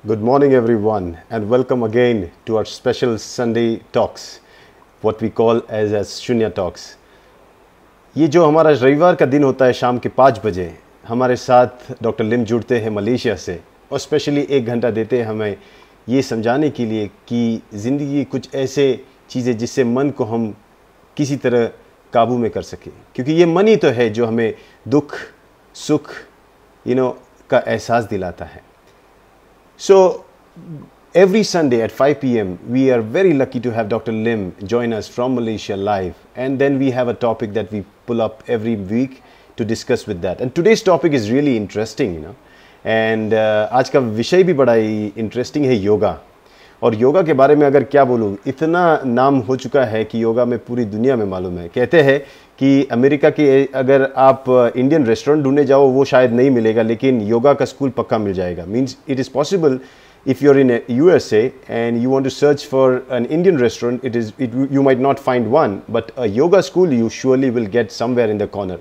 Good morning, everyone, and welcome again to our special Sunday talks, what we call as Shunya Talks. ये जो हमारा रविवार का दिन होता है शाम के 5 बजे, हमारे साथ डॉक्टर लिम जुड़ते हैं मलेशिया से और स्पेशली 1 घंटा देते हैं हमें ये समझाने के लिए कि ज़िंदगी कुछ ऐसे चीज़ें जिससे मन को हम किसी तरह काबू में कर सकें, क्योंकि ये मन ही तो है जो हमें दुख सुख का एहसास दिलाता है. So every Sunday at 5 p.m. we are very lucky to have Dr. Lim join us from Malaysia live, and then we have a topic that we pull up every week to discuss with that. And today's topic is really interesting, and आज का विषय भी बड़ा ही interesting है योगा. और योगा के बारे में अगर क्या बोलूँ, इतना नाम हो चुका है कि योगा में पूरी दुनिया में मालूम है. कहते हैं कि अमेरिका के अगर आप इंडियन रेस्टोरेंट ढूंढने जाओ वो शायद नहीं मिलेगा, लेकिन योगा का स्कूल पक्का मिल जाएगा. Means it is possible if you're in USA and you want to search for an Indian restaurant, you might not find one, but a yoga school you surely will get somewhere in the corner.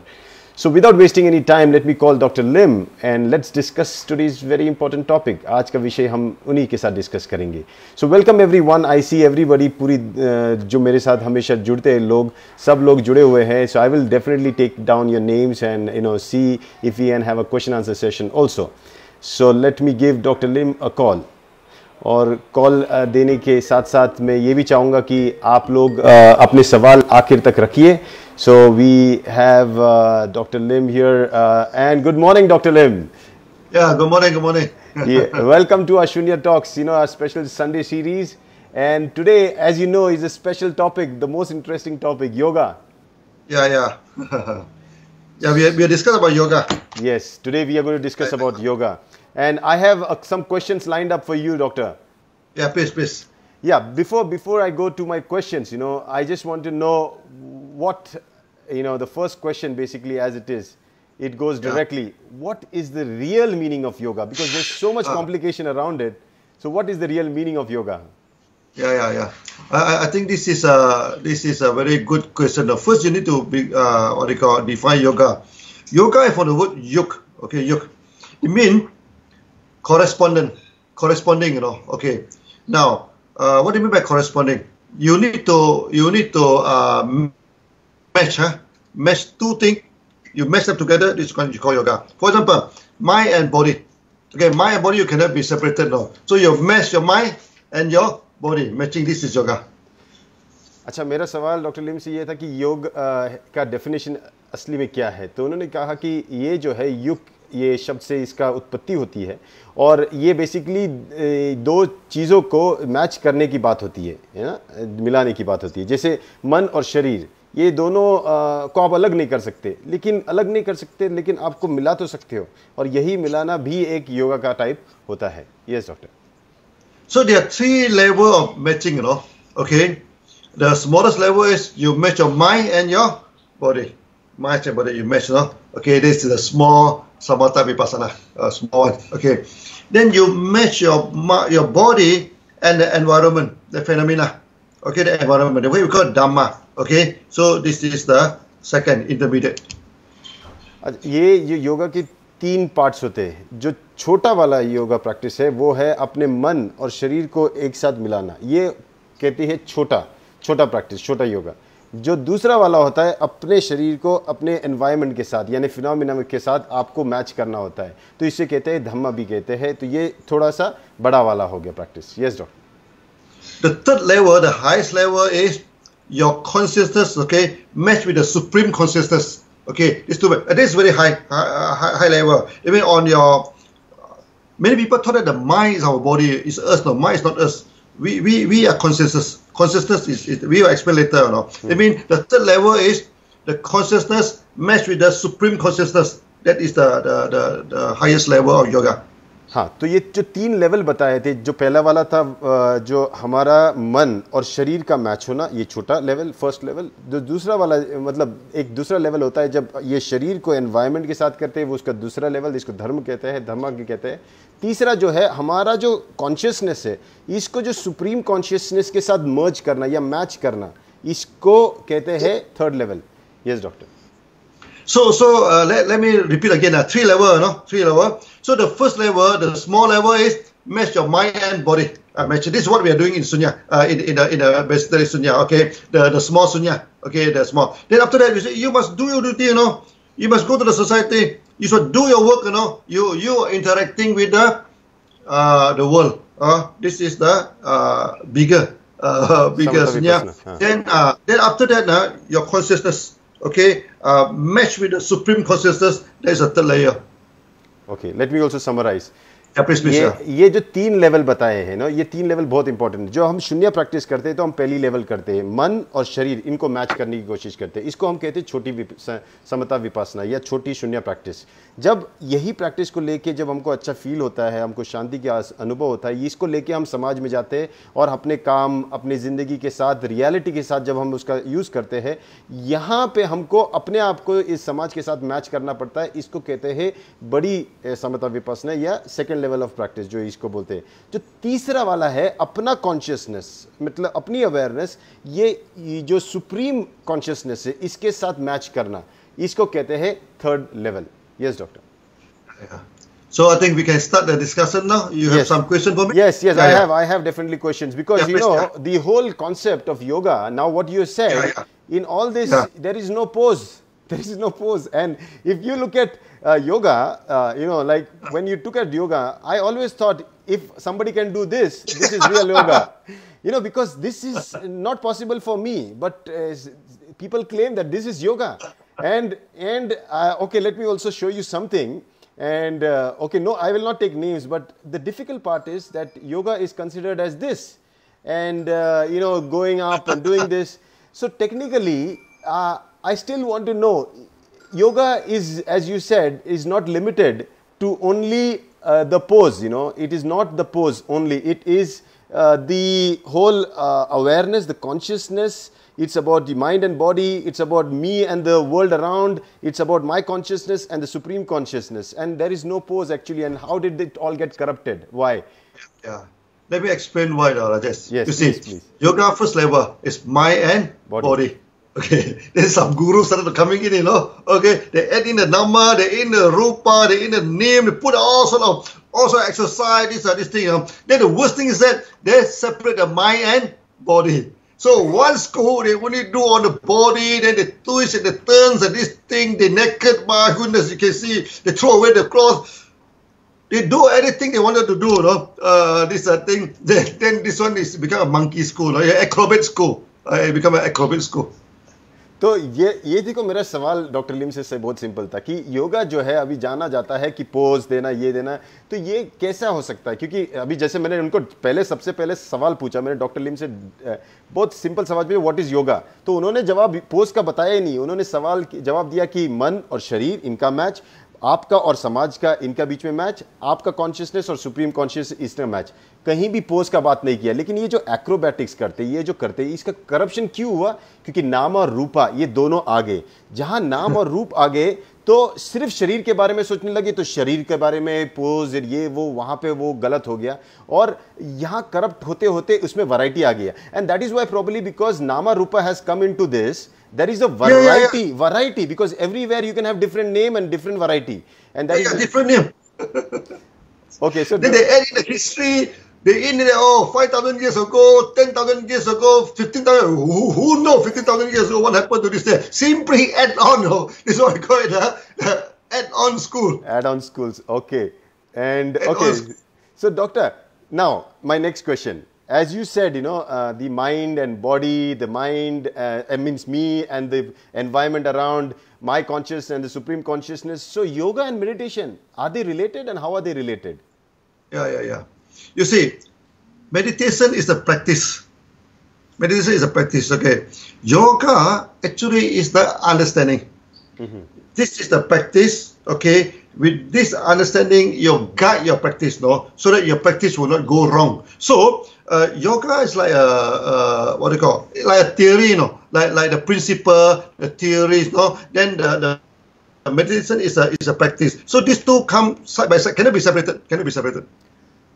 So without wasting any time, let me call Dr. Lim and let's discuss today's very important topic. आज का विषय हम उन्हीं के साथ discuss करेंगे. So welcome everyone. I see everybody पूरी जो मेरे साथ हमेशा जुड़ते हैं लोग, सब लोग जुड़े हुए हैं. So I will definitely take down your names and see if we can have a question answer session also. So let me give Dr. Lim a call. और कॉल देने के साथ साथ मैं ये भी चाहूँगा कि आप लोग अपने सवाल आखिर तक रखिए. So we have Dr. Lim here and good morning, Dr. Lim. Yeah, good morning, good morning. Yeah, welcome to our Shunya Talks, our special Sunday series. And today, as you know, is a special topic, the most interesting topic, yoga. Yeah. Yeah, we are discussing about yoga. Yes, today we are going to discuss about yoga. And I have some questions lined up for you, Doctor. Yeah, please. Yeah, before I go to my questions, I just want to know what, the first question basically as it is, it goes directly. Yeah. What is the real meaning of yoga? Because there's so much complication around it. So what is the real meaning of yoga? Yeah. I think this is a very good question. First, you need to define yoga. Yoga is from the word yuk. Okay, yuk. It means corresponding. Okay. Now, what do you mean by corresponding? You need to match two things. You match them together. This is what you call yoga. For example, mind and body. Okay, mind and body you cannot be separated now. So you match your mind and your body. Matching, this is yoga. अच्छा, मेरा सवाल doctor लिम से ये था कि योग का definition असली में क्या है. तो उन्होंने कहा कि ये जो है युग, ये शब्द से इसका उत्पत्ति होती है और ये बेसिकली दो चीज़ों को मैच करने की बात होती है ना, मिलाने की बात होती है. जैसे मन और शरीर, ये दोनों को आप अलग नहीं कर सकते, लेकिन आपको मिला तो सकते हो, और यही मिलाना भी एक योगा का टाइप होता है. Yes doctor. So there are 3 levels of matching, Okay. The smallest level is you match your mind and your body. Mind and body you match, Okay, this is a small samatha vipassana, a small one. Okay. Then you match your body and the environment, the phenomena. Okay, the environment, the way we call it Dhamma. Okay, so this is the second intermediate. ये योगा के 3 parts होते हैं. जो छोटा वाला yoga practice है वो है अपने मन और शरीर को एक साथ मिलाना. ये कहती है छोटा प्रैक्टिस, छोटा योगा. जो दूसरा वाला होता है अपने शरीर को अपने एनवायरनमेंट के साथ यानी फिनोमिना के साथ आपको मैच करना होता है, तो इसे कहते हैं धम्मा भी कहते हैं. तो ये थोड़ा सा बड़ा वाला हो गया practice. Yes doctor. The third level, the highest level is your consciousness, okay, matched with the supreme consciousness. Okay, this is very high level. Even on your, many people thought that the mind is our body, is us. No, mind is not us. We are consciousness. Consciousness is we will explain later. I mean, the third level is the consciousness matched with the supreme consciousness. That is the highest level of yoga. हाँ, तो ये जो 3 level बताए थे, जो पहला वाला था जो हमारा मन और शरीर का मैच होना, ये छोटा लेवल, फर्स्ट लेवल. जो दूसरा वाला मतलब एक दूसरा लेवल होता है जब ये शरीर को एनवायरनमेंट के साथ करते हैं, वो उसका दूसरा लेवल, जिसको धर्म कहते हैं, धम्मा के कहते हैं. तीसरा जो है हमारा जो कॉन्शियसनेस है, इसको जो सुप्रीम कॉन्शियसनेस के साथ मर्ज करना या मैच करना, इसको कहते हैं third level. Yes doctor. So let me repeat again. 3 level, 3 level. So the first level, the small level is match your mind and body. Match. This is what we are doing in sunya, in a basically sunya. Okay, the small sunya. Okay, the small. Then after that, you must do your duty. You must go to the society. You should do your work. You are interacting with the world. This is the bigger sunya. Then after that, your consciousness. Okay, match with the supreme consciousness. There is a third layer. Okay, let me also summarize. ये जो 3 level बताए हैं ना, ये 3 level बहुत important है। जो हम शून्य प्रैक्टिस करते हैं तो हम पहली लेवल करते हैं, मन और शरीर इनको मैच करने की कोशिश करते हैं। इसको हम कहते हैं छोटी समता विपासना या छोटी शून्य प्रैक्टिस। जब यही प्रैक्टिस को लेके जब हमको अच्छा फील होता है, हमको शांति का अनुभव होता है, इसको लेके हम समाज में जाते हैं और अपने काम, अपनी ज़िंदगी के साथ, रियलिटी के साथ जब हम उसका यूज़ करते हैं, यहाँ पे हमको अपने आप को इस समाज के साथ मैच करना पड़ता है। इसको कहते हैं बड़ी समता विपासना या सेकेंड लेवल ऑफ प्रैक्टिस जो इसको बोलते हैं। जो तीसरा वाला है अपना कॉन्शियसनेस, मतलब अपनी अवेयरनेस, ये जो सुप्रीम कॉन्शियसनेस है इसके साथ मैच करना, इसको कहते हैं third level. Yes doctor. So I think we can start the discussion now. You have some question for me? Yes, I have definitely questions because the whole concept of yoga. Now what you said in all this, there is no pose. There is no pose. And if you look at yoga, like when you took at yoga, I always thought if somebody can do this, this is real yoga. Because this is not possible for me. But people claim that this is yoga. And okay, let me also show you something. And okay, no, I will not take names, but the difficult part is that yoga is considered as this, and going up and doing this. So technically, I still want to know, yoga is, as you said, is not limited to only the pose. It is not the pose only. It is the whole awareness, the consciousness. It's about the mind and body. It's about me and the world around. It's about my consciousness and the supreme consciousness. And there is no pose actually. And how did it all get corrupted? Why? Yeah. Let me explain why, Rajesh. Yes, you see, please. Yoga first level is mind and body. Okay. Then some gurus started coming in, Okay. They add in the nama, they in the rupa, they in the name, they put all sort of also exercise, this thing. Then the worst thing is that they separate the mind and body. So one school, they only do on the body, then they twist and the turns and this thing, they naked, my goodness, you can see, they throw away the clothes. They do anything they wanted to do, this thing. Then this one is become a monkey school, acrobat school. It become an acrobat school. तो ये देखो, मेरा सवाल doctor लिम से बहुत simple था कि योगा जो है अभी जाना जाता है कि पोज देना, ये देना, तो ये कैसा हो सकता है? क्योंकि अभी जैसे मैंने उनको सबसे पहले सवाल पूछा, मैंने डॉक्टर लिम से बहुत सिंपल सवाल में व्हाट इज योगा, तो उन्होंने जवाब पोज का बताया ही नहीं। उन्होंने जवाब दिया कि मन और शरीर इनका मैच, आपका और समाज का इनका बीच में मैच, आपका कॉन्शियसनेस और सुप्रीम कॉन्शियस इसका मैच, कहीं भी पोज का बात नहीं किया। लेकिन ये जो एक्रोबैटिक्स करते, ये जो करते, इसका करप्शन क्यों हुआ? क्योंकि नाम और रूपा ये दोनों आ गए। जहां नाम और रूप आ गए तो सिर्फ शरीर के बारे में सोचने लगे, तो शरीर के बारे में पोज ये वो, वहां पे वो गलत हो गया और यहां करप्ट होते होते उसमें वैरायटी आ गया। And that is why probably because nama rupa has come into this, there is a variety because everywhere you can have different name and different variety, and that is different name. Okay, so then they add in the history, they in there, 5,000 years ago, 10,000 years ago, 15,000, who know 15,000 years ago what happened to this there? Simply add on. This is what I call it, add-on school. Add-on schools, okay. And okay, so doctor, now my next question. As you said, the mind and body, the mind means me and the environment around, my consciousness and the supreme consciousness. So yoga and meditation, are they related, and how are they related? Yeah. You see, meditation is a practice. Meditation is a practice, okay. Yoga actually is the understanding. Mm-hmm. This is the practice, okay. With this understanding, you guide your practice, so that your practice will not go wrong. So, yoga is like what do you call? Like a theory, like the principle, the theories, Then the meditation is a practice. So these two come side by side. Cannot be separated.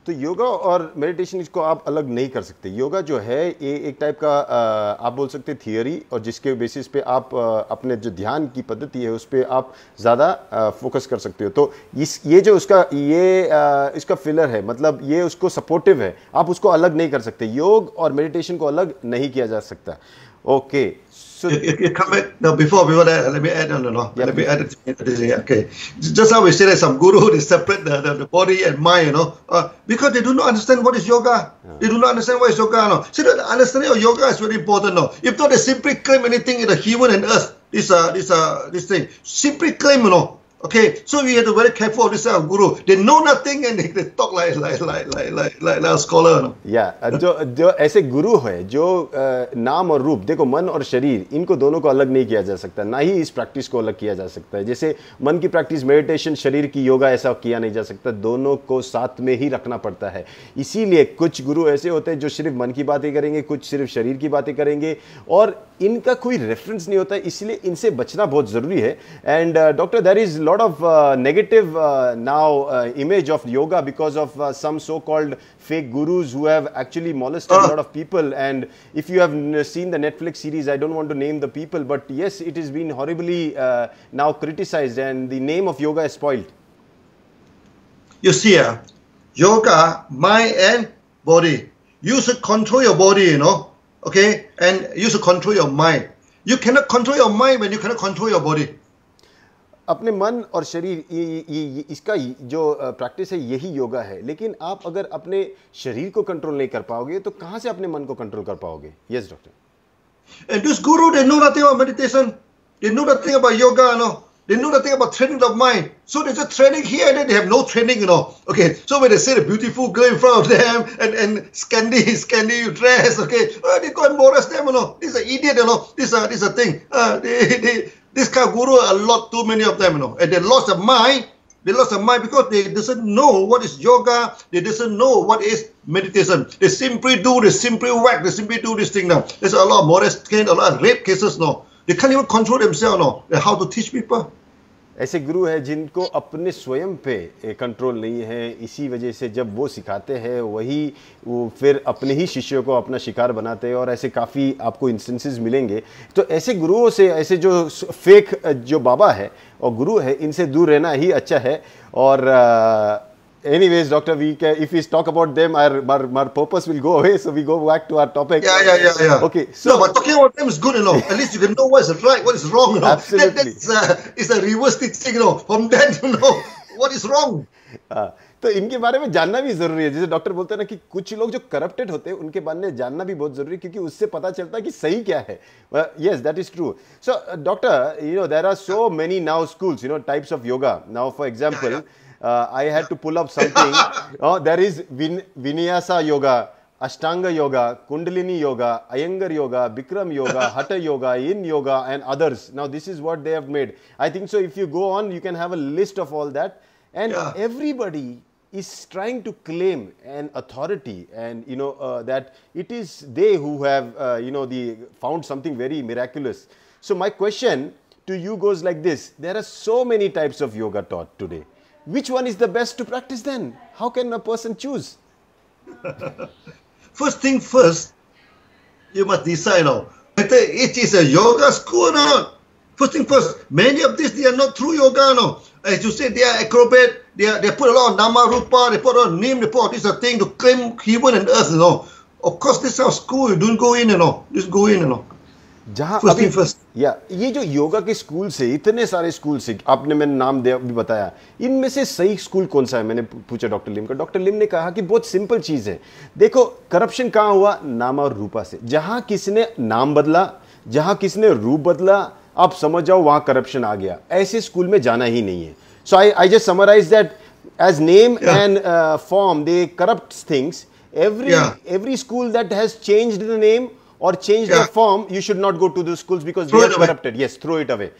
तो योगा और meditation इसको आप अलग नहीं कर सकते। योगा जो है ये एक टाइप का आप बोल सकते हैं थियोरी, और जिसके बेसिस पे आप अपने जो ध्यान की पद्धति है उस पर आप ज़्यादा फोकस कर सकते हो। तो ये जो उसका इसका फिलर है, मतलब ये उसको सपोर्टिव है, आप उसको अलग नहीं कर सकते। योग और मेडिटेशन को अलग नहीं किया जा सकता। Okay, you come back now. Before that, let me add on. No, Yeah, let me add this here. Okay, just how we say that some guru they separate the body and mind, because they do not understand what is yoga. They do not understand what is yoga. No, see, the understanding of yoga is very important. No, if not, they simply claim anything in the heaven and earth. This thing simply claim. No. Okay, so we have to be very careful of this guru. They know nothing and they talk like a scholar. No? या जो ऐसे गुरु है जो नाम और रूप, देखो मन और शरीर इनको दोनों को अलग नहीं किया जा सकता, ना ही इस प्रैक्टिस को अलग किया जा सकता है। जैसे मन की प्रैक्टिस मेडिटेशन, शरीर की योगा, ऐसा किया नहीं जा सकता, दोनों को साथ में ही रखना पड़ता है। इसीलिए कुछ गुरु ऐसे होते हैं जो सिर्फ मन की बातें करेंगे, कुछ सिर्फ शरीर की बातें करेंगे, और इनका कोई रेफरेंस नहीं होता, इसलिए इनसे बचना बहुत ज़रूरी है। And doctor, there is lot of negative now image of yoga because of some so-called fake gurus who have actually molested a lot of people. And if you have seen the Netflix series, I don't want to name the people, but yes, it has been horribly now criticized and the name of yoga is spoiled. You see, yoga, mind and body. You should control your body, okay, and you should control your mind. You cannot control your mind when you cannot control your body. अपने मन और शरीर, इसका जो practice है यही yoga है। लेकिन आप अगर अपने शरीर को कंट्रोल नहीं कर पाओगे तो कहाँ से अपने मन को कंट्रोल कर पाओगे? Yes doctor. And this guru, they know nothing about meditation. They know nothing about yoga, They know nothing about training of mind. So they're just training here and then they have no training, Okay, so when they say the beautiful girl in front of them and Scandi dress, okay, they go and molest them, This is an idiot, This is a thing. This kind of guru, too many of them, and they lost their mind. They lost their mind because they doesn't know what is yoga. They doesn't know what is meditation. They simply whack. They simply do this thing now. There's a lot of molest cases, a lot of rape cases now. They can't even control themselves, How to teach people? ऐसे गुरु हैं जिनको अपने स्वयं पे control नहीं है, इसी वजह से जब वो सिखाते हैं वो फिर अपने ही शिष्यों को अपना शिकार बनाते हैं, और ऐसे काफ़ी आपको इंस्टेंसेस मिलेंगे। तो ऐसे गुरुओं से, ऐसे जो फेक जो बाबा है और गुरु है, इनसे दूर रहना ही अच्छा है। और anyways, doctor, if we talk about them, our purpose will go away, so we go back to our topic. Yeah. Okay, so no, but talking about them is good, At least you can know what is right, what is wrong, Absolutely. It's a reverse teaching, From that, what is wrong. तो इनके बारे में जानना भी जरूरी है। जैसे doctor बोलते हैं ना कि कुछ लोग जो करप्टेड होते हैं उनके बारे में जानना भी बहुत जरूरी है, क्योंकि उससे पता चलता है कि सही क्या है। Yes, that is true. So doctor, there are so many now schools, types of yoga. Now, for example, I had to pull up something. There is Vinyasa yoga, Ashtanga yoga, Kundalini yoga, Iyengar yoga, Bikram yoga, Hatha yoga, Yin yoga, and others. Now this is what they have made. I think so. If you go on, you can have a list of all that, and everybody is trying to claim an authority, and that it is they who have found something very miraculous. So my question to you goes like this: there are so many types of yoga taught today. Which one is the best to practice then? How can a person choose? First thing first, you must decide whether it is a yoga school or not. First thing first, many of these, they are not true yoga, As you said, they are acrobat, they put a lot of nama rupa, they put a lot of name, they put all this thing to claim heaven and earth, Of course, this is our school, you don't go in, Just go in, जहाँ अभी ये जो योगा के school से, इतने सारे school से आपने मैंने नाम भी बताया, इनमें से सही स्कूल कौन सा है? मैंने पूछा डॉक्टर लिम का। डॉक्टर लिम ने कहा कि बहुत सिंपल चीज़ है। देखो, करप्शन कहाँ हुआ? नाम और रूपा से। जहाँ किसने नाम बदला, जहाँ किसने रूप बदला, आप समझ जाओ वहाँ करप्शन आ गया। ऐसे स्कूल में जाना ही नहीं है। So I just summarise that as name and form they corrupt things. Every school that has changed the name or changed the form, you should not go to those schools because they are corrupted. Yes, throw it away.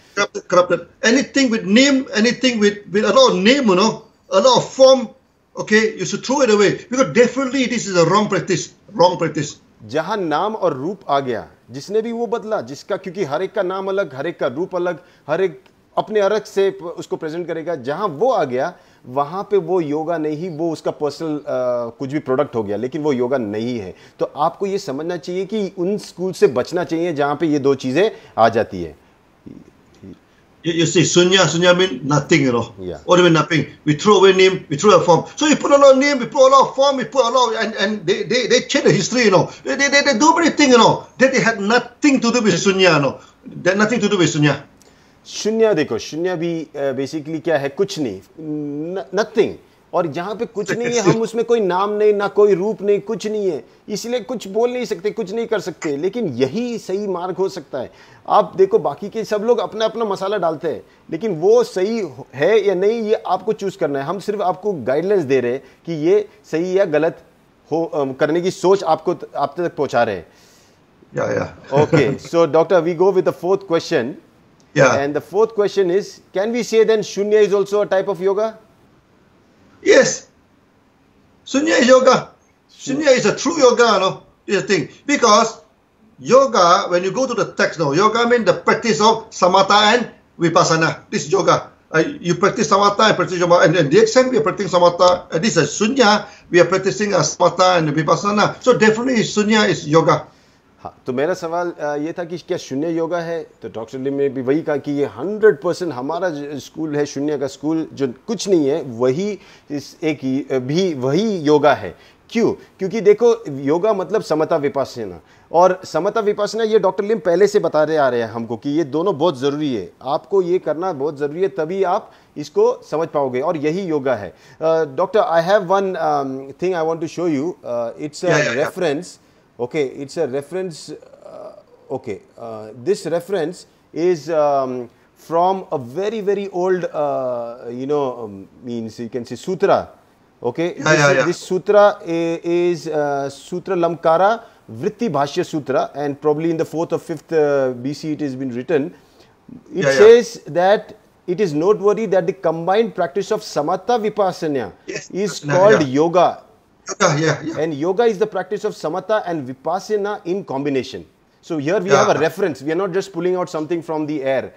Corrupted. Anything with name, anything with a lot of name, a lot of form, okay, you should throw it away because definitely this is a wrong practice. Wrong practice. जहाँ नाम और रूप आ गया, जिसने भी वो बदला, जिसका, क्योंकि हर एक का नाम अलग, हर एक का रूप अलग, हर एक अपने अर्थ से उसको प्रेजेंट करेगा। जहां वो आ गया वहां पे वो योगा नहीं, वो उसका पर्सनल कुछ भी प्रोडक्ट हो गया, लेकिन वो योगा नहीं है। तो आपको ये समझना चाहिए कि उन स्कूल से बचना चाहिए जहां पे ये दो चीजें आ जाती है। You see, sunya mean nothing, you know. Yeah. What do you mean nothing? We throw away name, we throw a form. So you put a lot of name, we put a lot of form, we put a lot of, and they change the history, you know. They do everything, you know. They had nothing to do with sunya, you know. They had nothing to do with sunya. शून्य देखो, शून्य भी basically क्या है, कुछ नहीं, nothing. और जहां पे कुछ नहीं है, हम उसमें कोई नाम नहीं, ना कोई रूप नहीं, कुछ नहीं है, इसलिए कुछ बोल नहीं सकते, कुछ नहीं कर सकते। लेकिन यही सही मार्ग हो सकता है। आप देखो, बाकी के सब लोग अपना अपना मसाला डालते हैं, लेकिन वो सही है या नहीं ये आपको चूज करना है। हम सिर्फ आपको गाइडलाइंस दे रहे हैं कि ये सही या गलत हो करने की सोच आपको आप तक पहुंचा रहे हैं। Yeah. Okay, so doctor, we go with the fourth question. Yeah. And the fourth question is, can we say then Shunya is also a type of yoga? Yes. Sunya is yoga. Sunya is a true yoga, no? This is the thing. Because yoga, when you go to the text, no, yoga means the practice of samatha and vipassana. This is yoga. You practice samatha and practice yoga. And the extent we are practicing samatha, this is sunya, we are practicing samatha and vipassana. So definitely sunya is yoga. हाँ, तो मेरा सवाल ये था कि क्या शून्य योगा है? तो डॉक्टर लिम ने भी वही कहा कि ये 100% हमारा स्कूल है, शून्य का स्कूल, जो कुछ नहीं है वही एक भी वही योगा है। क्यों? क्योंकि देखो, योगा मतलब समता विपासना, और समता विपासना ये डॉक्टर लिम पहले से बताते आ रहे हैं हमको कि ये दोनों बहुत ज़रूरी है, आपको ये करना बहुत ज़रूरी है, तभी आप इसको समझ पाओगे, और यही योगा है। Doctor, I have one thing I want to show you, it's a reference. Okay, it's a reference. This reference is from a very very old, means you can say sutra. Okay, this sutra is Sutra Lamkara Vritti Bhashya Sutra, and probably in the 4th or 5th BC it has been written. It says that it is noteworthy that the combined practice of samatha vipassana is called yoga. And yoga is the practice of samatha and vipassana in combination. So here we have a reference. We are not just pulling out something from the air.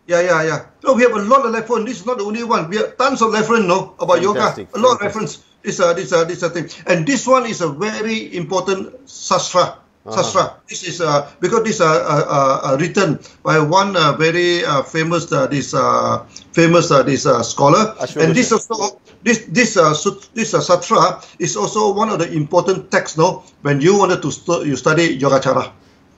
Yeah. No, we have a lot of reference. This is not the only one. We have tons of reference, no, about Fantastic. yoga. A lot of reference. This thing. And this one is a very important sastra. Sastra. This is because this written by one very famous scholar. And this also this sastra is also one of the important texts, no, when you wanted to you study Yogacara.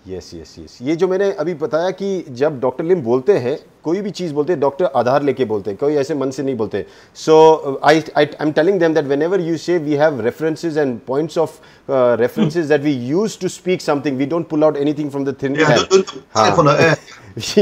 Yes. ये जो मैंने अभी बताया कि जब doctor लिम बोलते हैं, कोई भी चीज़ बोलते हैं, डॉक्टर आधार लेके बोलते हैं, कोई ऐसे मन से नहीं बोलते। So I am telling them that whenever you say we have references and points of references that we use to speak something, we don't pull out anything from the thin air,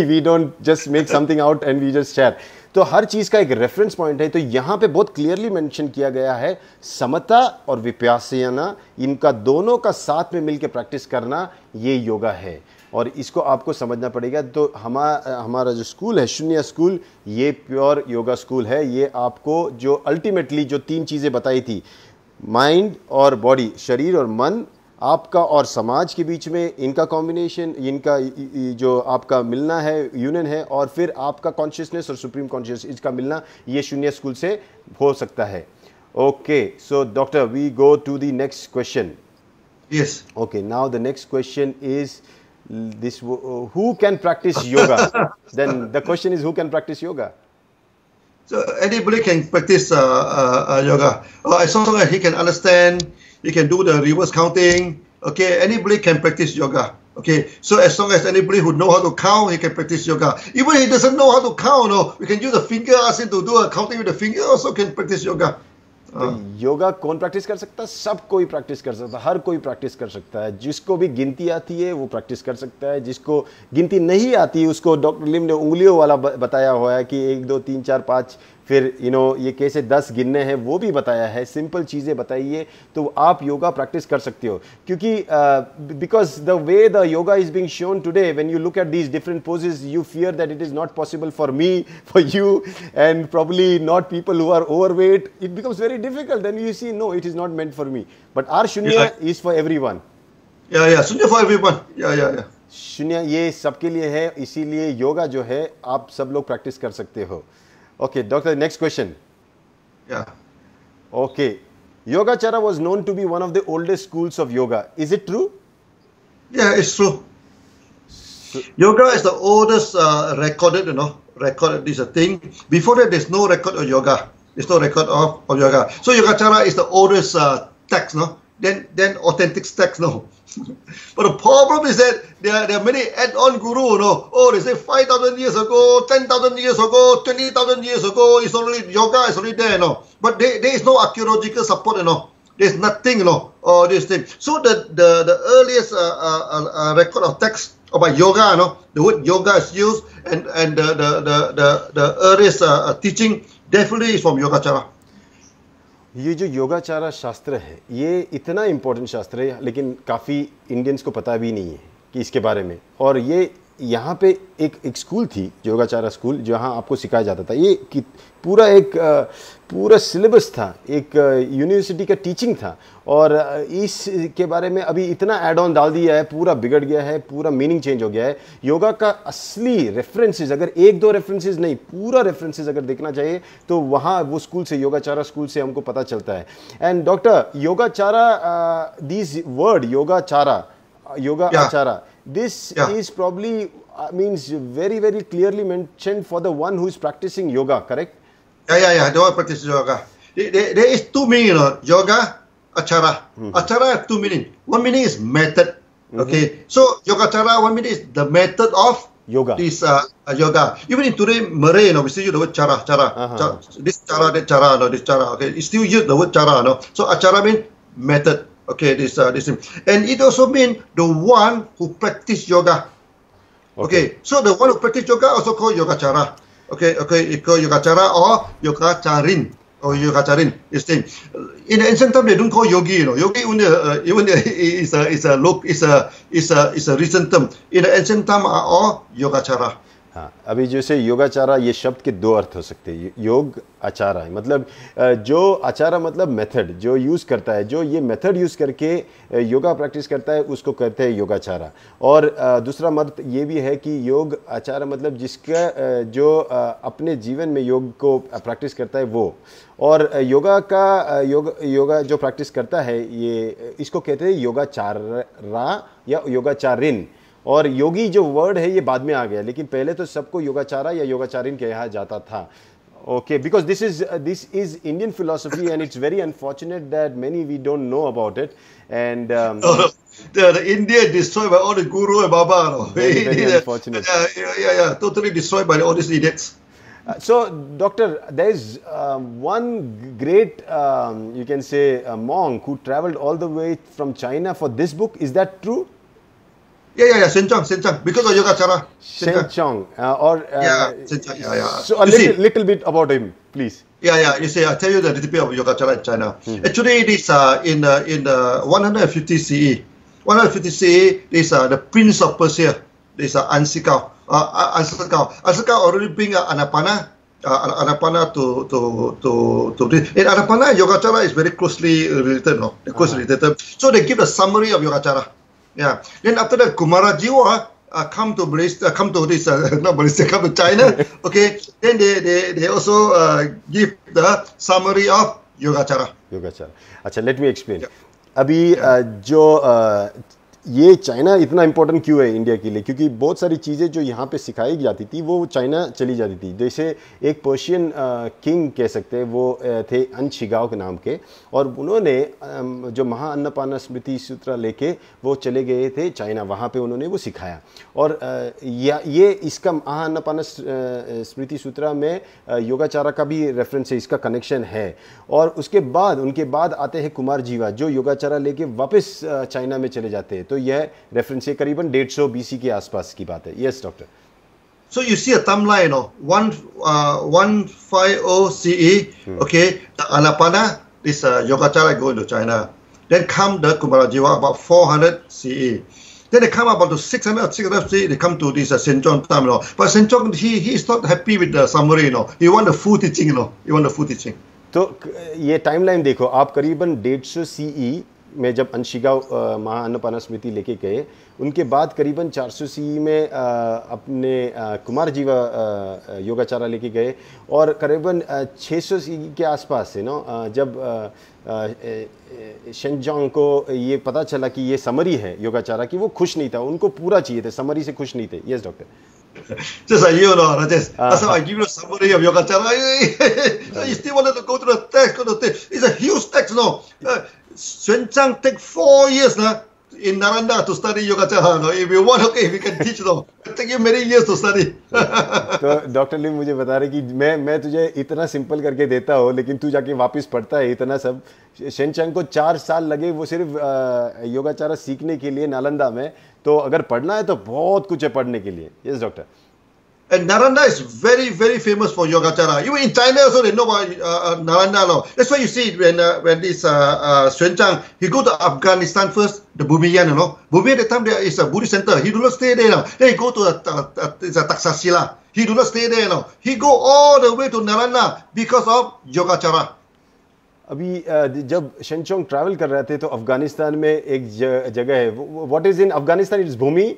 we don't just make something out and we just share. तो हर चीज़ का एक reference point है। तो यहाँ पे बहुत clearly mention किया गया है, समता और विपासना, इनका दोनों का साथ में मिलकर प्रैक्टिस करना ये योगा है, और इसको आपको समझना पड़ेगा। तो हमारा जो स्कूल है, शून्य स्कूल, ये प्योर योगा स्कूल है। ये आपको जो अल्टीमेटली जो 3 चीज़ें बताई थी, माइंड और बॉडी, शरीर और मन, आपका और समाज के बीच में इनका कॉम्बिनेशन, इनका जो आपका मिलना है, यूनियन है, और फिर आपका कॉन्शियसनेस और सुप्रीम कॉन्शियस, इसका मिलना, ये शून्य स्कूल से हो सकता है। Okay, so doctor, we go to the next question. Yes. Okay, now the next question is this: who can practice yoga? Then the question is, who can practice yoga? So anybody can practice yoga. As long as he can understand, he can do the reverse counting. Okay, anybody can practice yoga. Okay, so as long as anybody who know how to count, he can practice yoga. Even if he doesn't know how to count, no, we can use the finger, ask him to do a counting with the finger, also can practice yoga. तो योगा कौन practice कर सकता है? सब कोई practice कर सकता है, हर कोई प्रैक्टिस कर सकता है। जिसको भी गिनती आती है वो प्रैक्टिस कर सकता है, जिसको गिनती नहीं आती उसको डॉक्टर लिम ने उंगलियों वाला बताया हुआ है कि 1 2 3 4 5, फिर ये कैसे 10 गिनने हैं वो भी बताया है। सिंपल चीज़ें बताइए तो आप योगा प्रैक्टिस कर सकते हो, क्योंकि because the way the yoga is being shown today, when you look at these different poses, you fear that it is not possible for me, for you, and probably not people who are overweight. It becomes very difficult, then you see no, it is not meant for me, but our Shunya is for everyone. Yeah, Sunya for everyone. Yeah. शून्य ये सबके लिए है, इसीलिए योगा जो है आप सब लोग प्रैक्टिस कर सकते हो. Okay doctor, next question. Yeah. Okay, Yogacara was known to be one of the oldest schools of yoga. Is it true? Yeah, it's true. Yoga is the oldest recorded, recorded is a thing. Before that, there's no record of yoga. There's no record of yoga. So Yogacara is the oldest text, no? Then authentic text, no? But the problem is that there are many add-on guru, no? Oh, they say 5,000 years ago, 10,000 years ago, 20,000 years ago, it's already, yoga is already there, no? But there is no archaeological support, There's nothing, this thing. So the earliest record of text about yoga, the word yoga is used, and the earliest teaching definitely is from Yogacara. ये जो योगाचारा शास्त्र है ये इतना important शास्त्र है, लेकिन काफ़ी इंडियंस को पता भी नहीं है कि इसके बारे में. और ये यहाँ पे एक स्कूल थी, योगाचारा स्कूल, जहाँ आपको सिखाया जाता था. ये पूरा सिलेबस था, एक यूनिवर्सिटी का टीचिंग था. और इसके बारे में अभी इतना ऐड ऑन डाल दिया है, पूरा बिगड़ गया है, पूरा मीनिंग चेंज हो गया है. योगा का असली रेफरेंसेस, अगर एक दो रेफरेंसेस नहीं, पूरा रेफरेंसेस अगर देखना चाहिए तो वहाँ वो स्कूल से, योगाचारा स्कूल से हमको पता चलता है. And doctor, Yogachara, this word Yogachara, yoga achara, this is probably means very clearly mentioned for the one who is practicing yoga, correct? Yeah, the one practicing yoga. There is two meaning, yoga, achara. Achara have two meaning. One meaning is method. Okay, so yogacara, one meaning is the method of yoga. This yoga. Even in today Malay, we still use the word chara. This chara, that chara, this chara. Okay, you still use the word chara. So achara means method. Okay, this and it also means the one who practice yoga. Okay, so the one who practice yoga also called yogacara. Okay, it called yogacara or yogacharin This thing. In the ancient time, they don't call yogi. Yogi even is a recent term. In the ancient time, are all yogacara. हाँ, अभी जैसे योगाचारा ये शब्द के दो अर्थ हो सकते हैं. योग आचारा मतलब जो आचारा मतलब मेथड, जो यूज़ करता है, जो ये मेथड यूज़ करके योगा प्रैक्टिस करता है, उसको कहते हैं योगाचारा. और दूसरा मत ये भी है कि योग आचारा मतलब जिसका जो अपने जीवन में योग को प्रैक्टिस करता है वो. और योगा जो प्रैक्टिस करता है ये इसको कहते हैं योगाचारा या योगाचारिन. और योगी जो वर्ड है ये बाद में आ गया, लेकिन पहले तो सबको योगाचारा या योगाचारिन कहा जाता था. Okay, because this is Indian philosophy, and it's very unfortunate that many we don't know about it. And the India destroyed by all the guru and baba. Very unfortunate. Yeah, totally destroyed by all these idiots. So, doctor, there is one great, you can say, monk who traveled all the way from China for this book. Is that true? Yeah, Shen Chong, because of Yogacara. Shen Chong, Shen Chong, yeah. So a little bit about him, please. Yeah. You see, I'll tell you the recipe of Yogacara in China. Actually, it is in 150 CE. 150 CE, this the Prince of Persia. This Ansakau. Ansakau already bring Anapana to in Anapana, Yogacara is very closely related, related. So they give a summary of Yogacara. Yeah. Then after that, Kumarajiwa come to Malaysia, come to this not Malaysia, come to China. Okay. Then they also give the summary of Yogacara. अच्छा, let me explain. अभी जो ये China इतना important क्यों है India के लिए, क्योंकि बहुत सारी चीज़ें जो यहाँ पे सिखाई जाती थी वो चाइना चली जाती थी. जैसे एक पर्शियन किंग कह सकते हैं, वो थे अनशिगाओ के नाम के, और उन्होंने जो महाअन्नपाना स्मृति सूत्र लेके वो चले गए थे चाइना. वहाँ पे उन्होंने वो सिखाया. और ये इसका महाअन्नपाना स्मृति सूत्र में योगाचारा का भी रेफरेंस है, इसका कनेक्शन है. और उनके बाद आते हैं कुमारजीवा, जो योगाचारा लेके वापस चाइना में चले जाते हैं. तो यह रेफरेंस है करीबन 150 BC के आसपास की बात है. Yes doctor. So you see a timeline, 150 CE. Okay, the Anapana, this Yogacara go into China. Then come the Kumarajiwa about 400 CE. Then they come about to 600 CE. They come to this Shen Chong time, But Shen Chong he is not happy with the summary, He want the full teaching, He want the full teaching. तो ये timeline देखो आप, करीबन 150 CE में जब अंशिका महाअन्नपूर्णा स्मृति लेके गए, उनके बाद करीबन 400 सी में अपने कुमार जीवा योगाचारा लेके गए, और करीबन 600 सी के आसपास से जब शेंजांग को ये पता चला कि ये समरी है योगाचारा की, वो खुश नहीं था, उनको पूरा चाहिए था, समरी से खुश नहीं थे। Yes doctor. Just like you know, Rajesh. That's how I give you a summary of Yogacara. You still wanted to go to the text, go to the text. It's a huge text, no. Xuan Zhang take 4 years na, in Nalanda to study Yogacara. No? If you want, okay, we can teach, no. It take you many years to study. तो doctor लिम मुझे बता रहे कि मैं तुझे इतना simple करके देता हूँ, लेकिन तू जाके वापस पढ़ता है इतना सब। शेनचंग को 4 साल लगे वो सिर्फ योगाचारा सीखने के लिए नालंदा में, तो अगर पढ़ना है तो बहुत कुछ है पढ़ने के लिए। Yes doctor. And Nalanda is very, very famous for Yogacara. Even in China also they know about Nalanda. No? That's why you see when this Xuan Zhang, he go to Afghanistan first, the Bumiyan, you know. Bumiyan at the time there is a Buddhist center. He do not stay there. No? Then he go to the Taxashila. He do not stay there. No? He go all the way to Nalanda because of Yogacara. अभी जब शेनचोंग travel कर रहे थे तो अफगानिस्तान में एक जगह है, what is in Afghanistan, it's Bhumi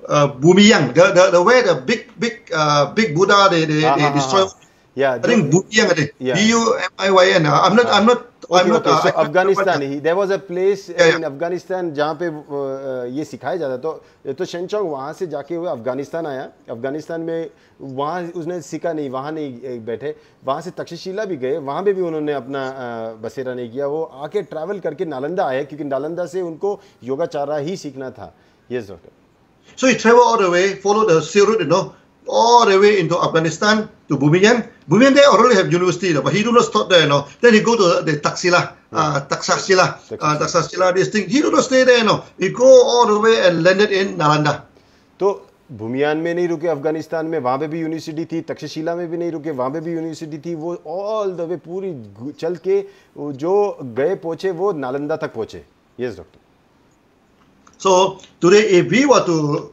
Bumiyang, the way the big Buddha they destroy. Yeah, I think Bumiyang, Bumiyang. I'm not. So Afghanistan, there was a place in Afghanistan जहाँ पे ये सिखाया जाता, तो शेनचोंग वहाँ से जाके हुए अफगानिस्तान आया। अफगानिस्तान में वहाँ उसने सीखा नहीं, वहाँ नहीं बैठे, वहाँ से तक्षशिला भी गए, वहाँ पे भी उन्होंने अपना बसेरा नहीं किया, वो आके ट्रैवल करके नालंदा आए, क्योंकि नालंदा से उनको योगाचारा ही सीखना था। Yes doctor. So he traveled all the way, followed the sea route, you know, all the way into Afghanistan to Bumiyang. Bumiyang they already have university, but he do not stop there, you know. Then he go to the Taxila, Taxashila, this thing. He do not stay there, you know. He go all the way and landed in Nalanda. तो भूमियान में नहीं रुके, अफगानिस्तान में, वहाँ पे भी university थी, तक्षशिला में भी नहीं रुके, वहाँ पे भी यूनिवर्सिटी थी, वो ऑल द वे पूरी चल के जो गए पहुँचे वो नालंदा तक पहुँचे। Yes doctor. So today, if we were to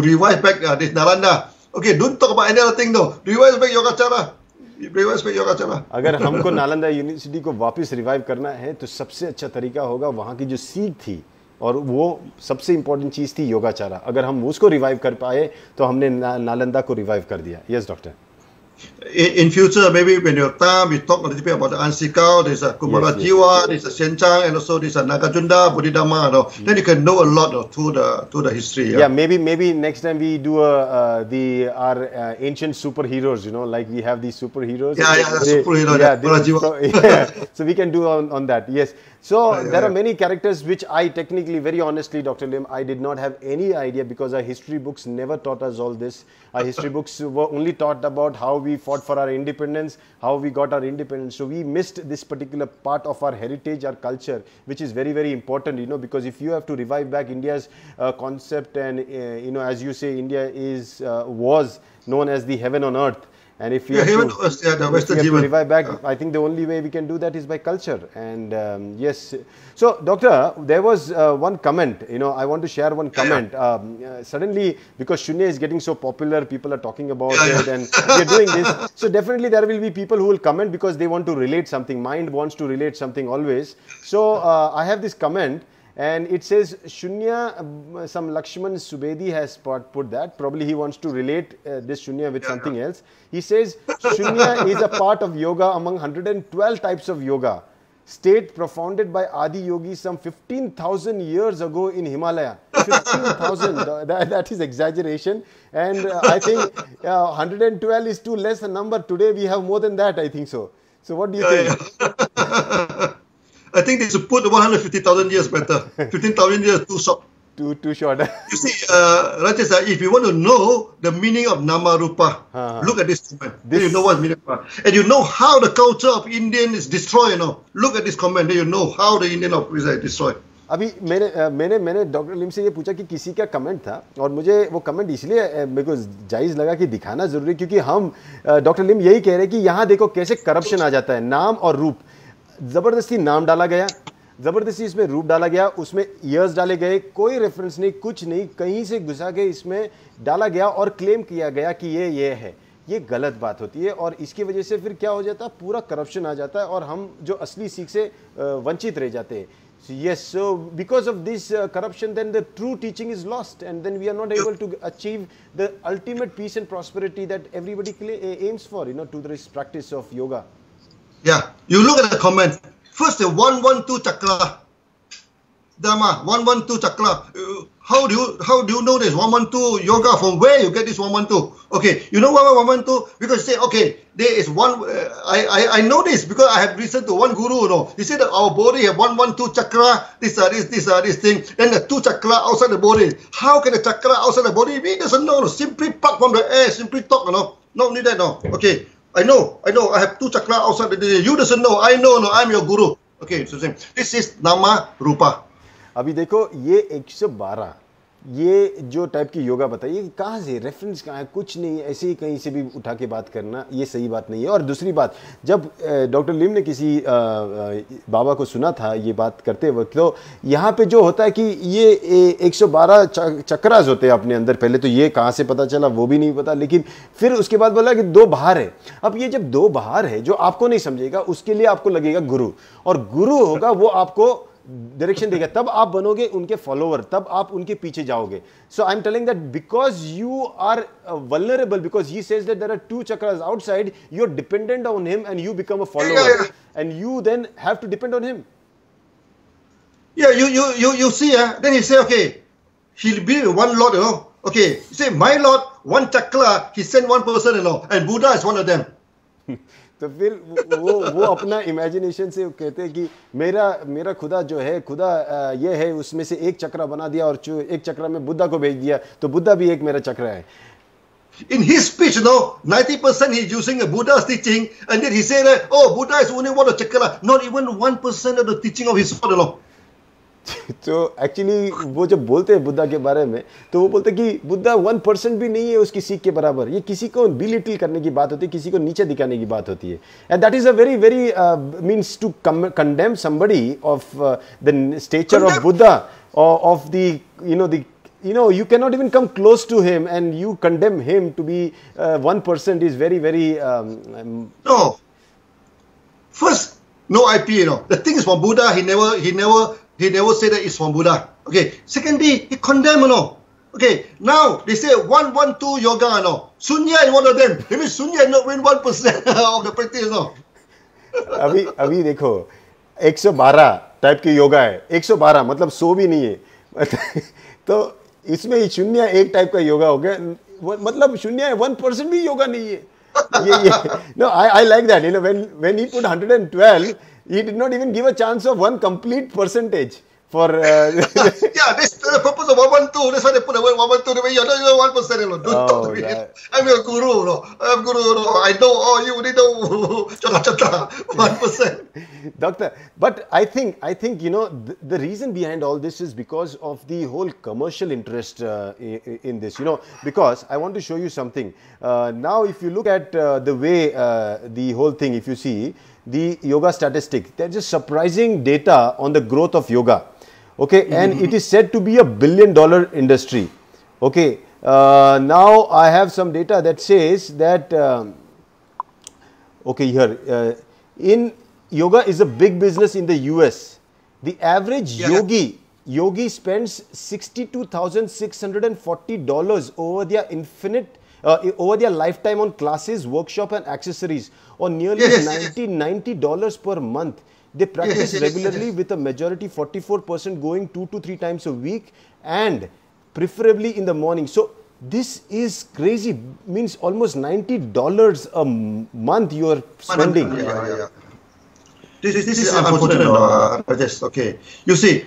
revive back this Nalanda, okay, don't talk about any other thing though. Revive back Yogacara. Revive back Yogacara. अगर हमको नालंदा यूनिवर्सिटी को वापस रिवाइव करना है तो सबसे अच्छा तरीका होगा वहाँ की जो सीख थी, और वो सबसे इंपॉर्टेंट चीज़ थी योगाचारा। अगर हम उसको रिवाइव कर पाए तो हमने नालंदा को रिवाइव कर दिया। Yes doctor. In future, maybe when you're time, we talk a little bit about the Ansikao, there's a Kumara Jiwa, there's a Shencang, and also there's a Nagajunda, Bodhidharma. No? Then you can know a lot to the history. Yeah, maybe next time we do our ancient superheroes. You know, like we have these superheroes. Superheroes. So we can do on that. Yes. So there are many characters which I technically, very honestly, Dr. Lim, I did not have any idea, because our history books never taught us all this. Our history books were only taught about how we fought for our independence, how we got our independence. So we missed this particular part of our heritage, our culture, which is very, very important, you know, because if you have to revive back India's concept, and, you know, as you say, India was known as the heaven on earth. And if we have to revive back, I think the only way we can do that is by culture. And yes, so doctor, there was one comment, you know, I want to share one comment. Suddenly, because Shunya is getting so popular, people are talking about it, and we are doing this. So definitely there will be people who will comment because they want to relate something. Mind wants to relate something always. So I have this comment. And it says Shunya, some Lakshman Subedi has put that. Probably he wants to relate this Shunya with something else. He says Shunya is a part of yoga among 112 types of yoga. State propounded by Adi Yogi some 15,000 years ago in Himalaya. 15,000, that is exaggeration. And I think 112 is too less a number. Today we have more than that, I think so. So what do you think? I think they should put 150,000 years better. 15,000 years too short. Too short. You see, Rajesh, if you want to know the meaning of Nama Rupa, look at this comment. Then you know what meaning of Nama. And you know how the culture of Indian is destroyed. You know, look at this comment. Then you know how the Indian is destroyed. अभी मैंने doctor लिम से ये पूछा कि किसी का comment था, और मुझे वो कमेंट इसलिए मेरे को जायज़ लगा कि दिखाना ज़रूरी, क्योंकि हम डॉक्टर लिम यही कह रहे हैं कि यहाँ देखो कैसे करप्शन आ जाता है, नाम और रूप। ज़बरदस्ती नाम डाला गया, ज़बरदस्ती इसमें रूप डाला गया, उसमें ईयर्स डाले गए, कोई रेफरेंस नहीं, कुछ नहीं, कहीं से घुसा के इसमें डाला गया और क्लेम किया गया कि ये है। ये गलत बात होती है और इसकी वजह से फिर क्या हो जाता है, पूरा करप्शन आ जाता है और हम जो असली सीख से वंचित रह जाते हैं. Yes, so because of this corruption, then the true teaching is lost, and then we are not able to achieve the ultimate peace and prosperity that everybody aims for, to this practice of yoga. Yeah, you look at the comment. First, the 112 chakra, Dharma 112 chakra. How do you know this 112 yoga? From where you get this 112? Okay, you know why 112? Because you say, okay, there is one. I know this because I have listened to one guru. He said that our body have 112 chakra. This thing. Then the 2 chakra outside the body. How can the chakra outside the body? He doesn't know. Simply pluck from the air. Simply talk. Not need that. No. Okay. I know. I have 2 chakra outside the body. You doesn't know. I know. I'm your guru. Okay. So this is nama rupa. अभी देखो ये 112 ये जो type की योगा बताइए, कहाँ से reference कहाँ है, कुछ नहीं, ऐसे ही कहीं से भी उठा के बात करना ये सही बात नहीं है. और दूसरी बात, जब डॉक्टर लिम ने किसी बाबा को सुना था ये बात करते वक्त, तो यहाँ पे जो होता है कि ये 112 चक्रास होते हैं अपने अंदर. पहले तो ये कहाँ से पता चला वो भी नहीं पता, लेकिन फिर उसके बाद बोला कि 2 बाहर है. अब ये जब 2 बाहर है जो आपको नहीं समझेगा, उसके लिए आपको लगेगा गुरु, और गुरु होगा वो आपको डायरेक्शन देगा, तब आप बनोगे उनके फॉलोवर, तब आप उनके पीछे जाओगे. So I am telling that because you are vulnerable, because he says that there are 2 chakras outside, you are dependent on him and you become a follower, and you then have to depend on him. Yeah, you see, then you say, okay, he'll be one Lord, Okay, you say, my Lord, 1 chakra, he sent 1 person, and Buddha is one of them. तो फिर वो अपना imagination से कहते हैं कि मेरा खुदा जो है, खुदा ये है, उसमें से 1 चक्रा बना दिया और 1 चक्रा में बुद्धा को भेज दिया, तो बुद्धा भी एक मेरा चक्रा है. In his speech, 90% he's using a Buddha's teaching, and then he said that, oh, Buddha is only one of chakra, not even 1% of the teaching of his father. तो एक्चुअली वो जब बोलते हैं बुद्धा के बारे में, तो वो बोलते हैं कि बुद्धा 1% भी नहीं है उसकी सीख के बराबर. ये किसी को बिलिटिल करने की बात होती है, किसी को नीचे दिखाने की बात होती है. And that is a very very means to condemn somebody of the stature of Buddha, of the you cannot even come close to him, and you condemn him to be 1% is very very no. First, no IP. The thing is, from Buddha, he never said that it's from Buddha. Okay. Secondly, he condemned, Okay. Now they say 112 yoga, Sunya is one of them. That means Sunya not win 1% of the practice, अभी देखो 112 type की योगा है. 112 मतलब 100 भी नहीं है. तो इसमें शून्य 1 टाइप का योगा हो गया, मतलब शून्य 1% भी योगा नहीं है. No, I like that. When he put 112, he did not even give a chance of 1 complete percentage for. Yeah, that's the purpose of 112. That's why they put the word 112. You're not 1%. Don't talk to me. I'm your guru. I'm guru. I know. Oh, you need to 1%. Doctor, but I think the reason behind all this is because of the whole commercial interest in this. Because I want to show you something. Now, if you look at the way the whole thing, if you see the yoga statistics, there's just surprising data on the growth of yoga. Okay, and it is said to be a $1 billion industry. Okay, now I have some data that says that okay, here in yoga is a big business in the US. The average yogi spends $62,640 over their lifetime on classes, workshop and accessories, or nearly $90 per month. They practice regularly with a majority 44% going 2 to 3 times a week, and preferably in the morning. So this is crazy. Means almost $90 a month you are spending. Yeah. This is unfortunate. Okay. You see,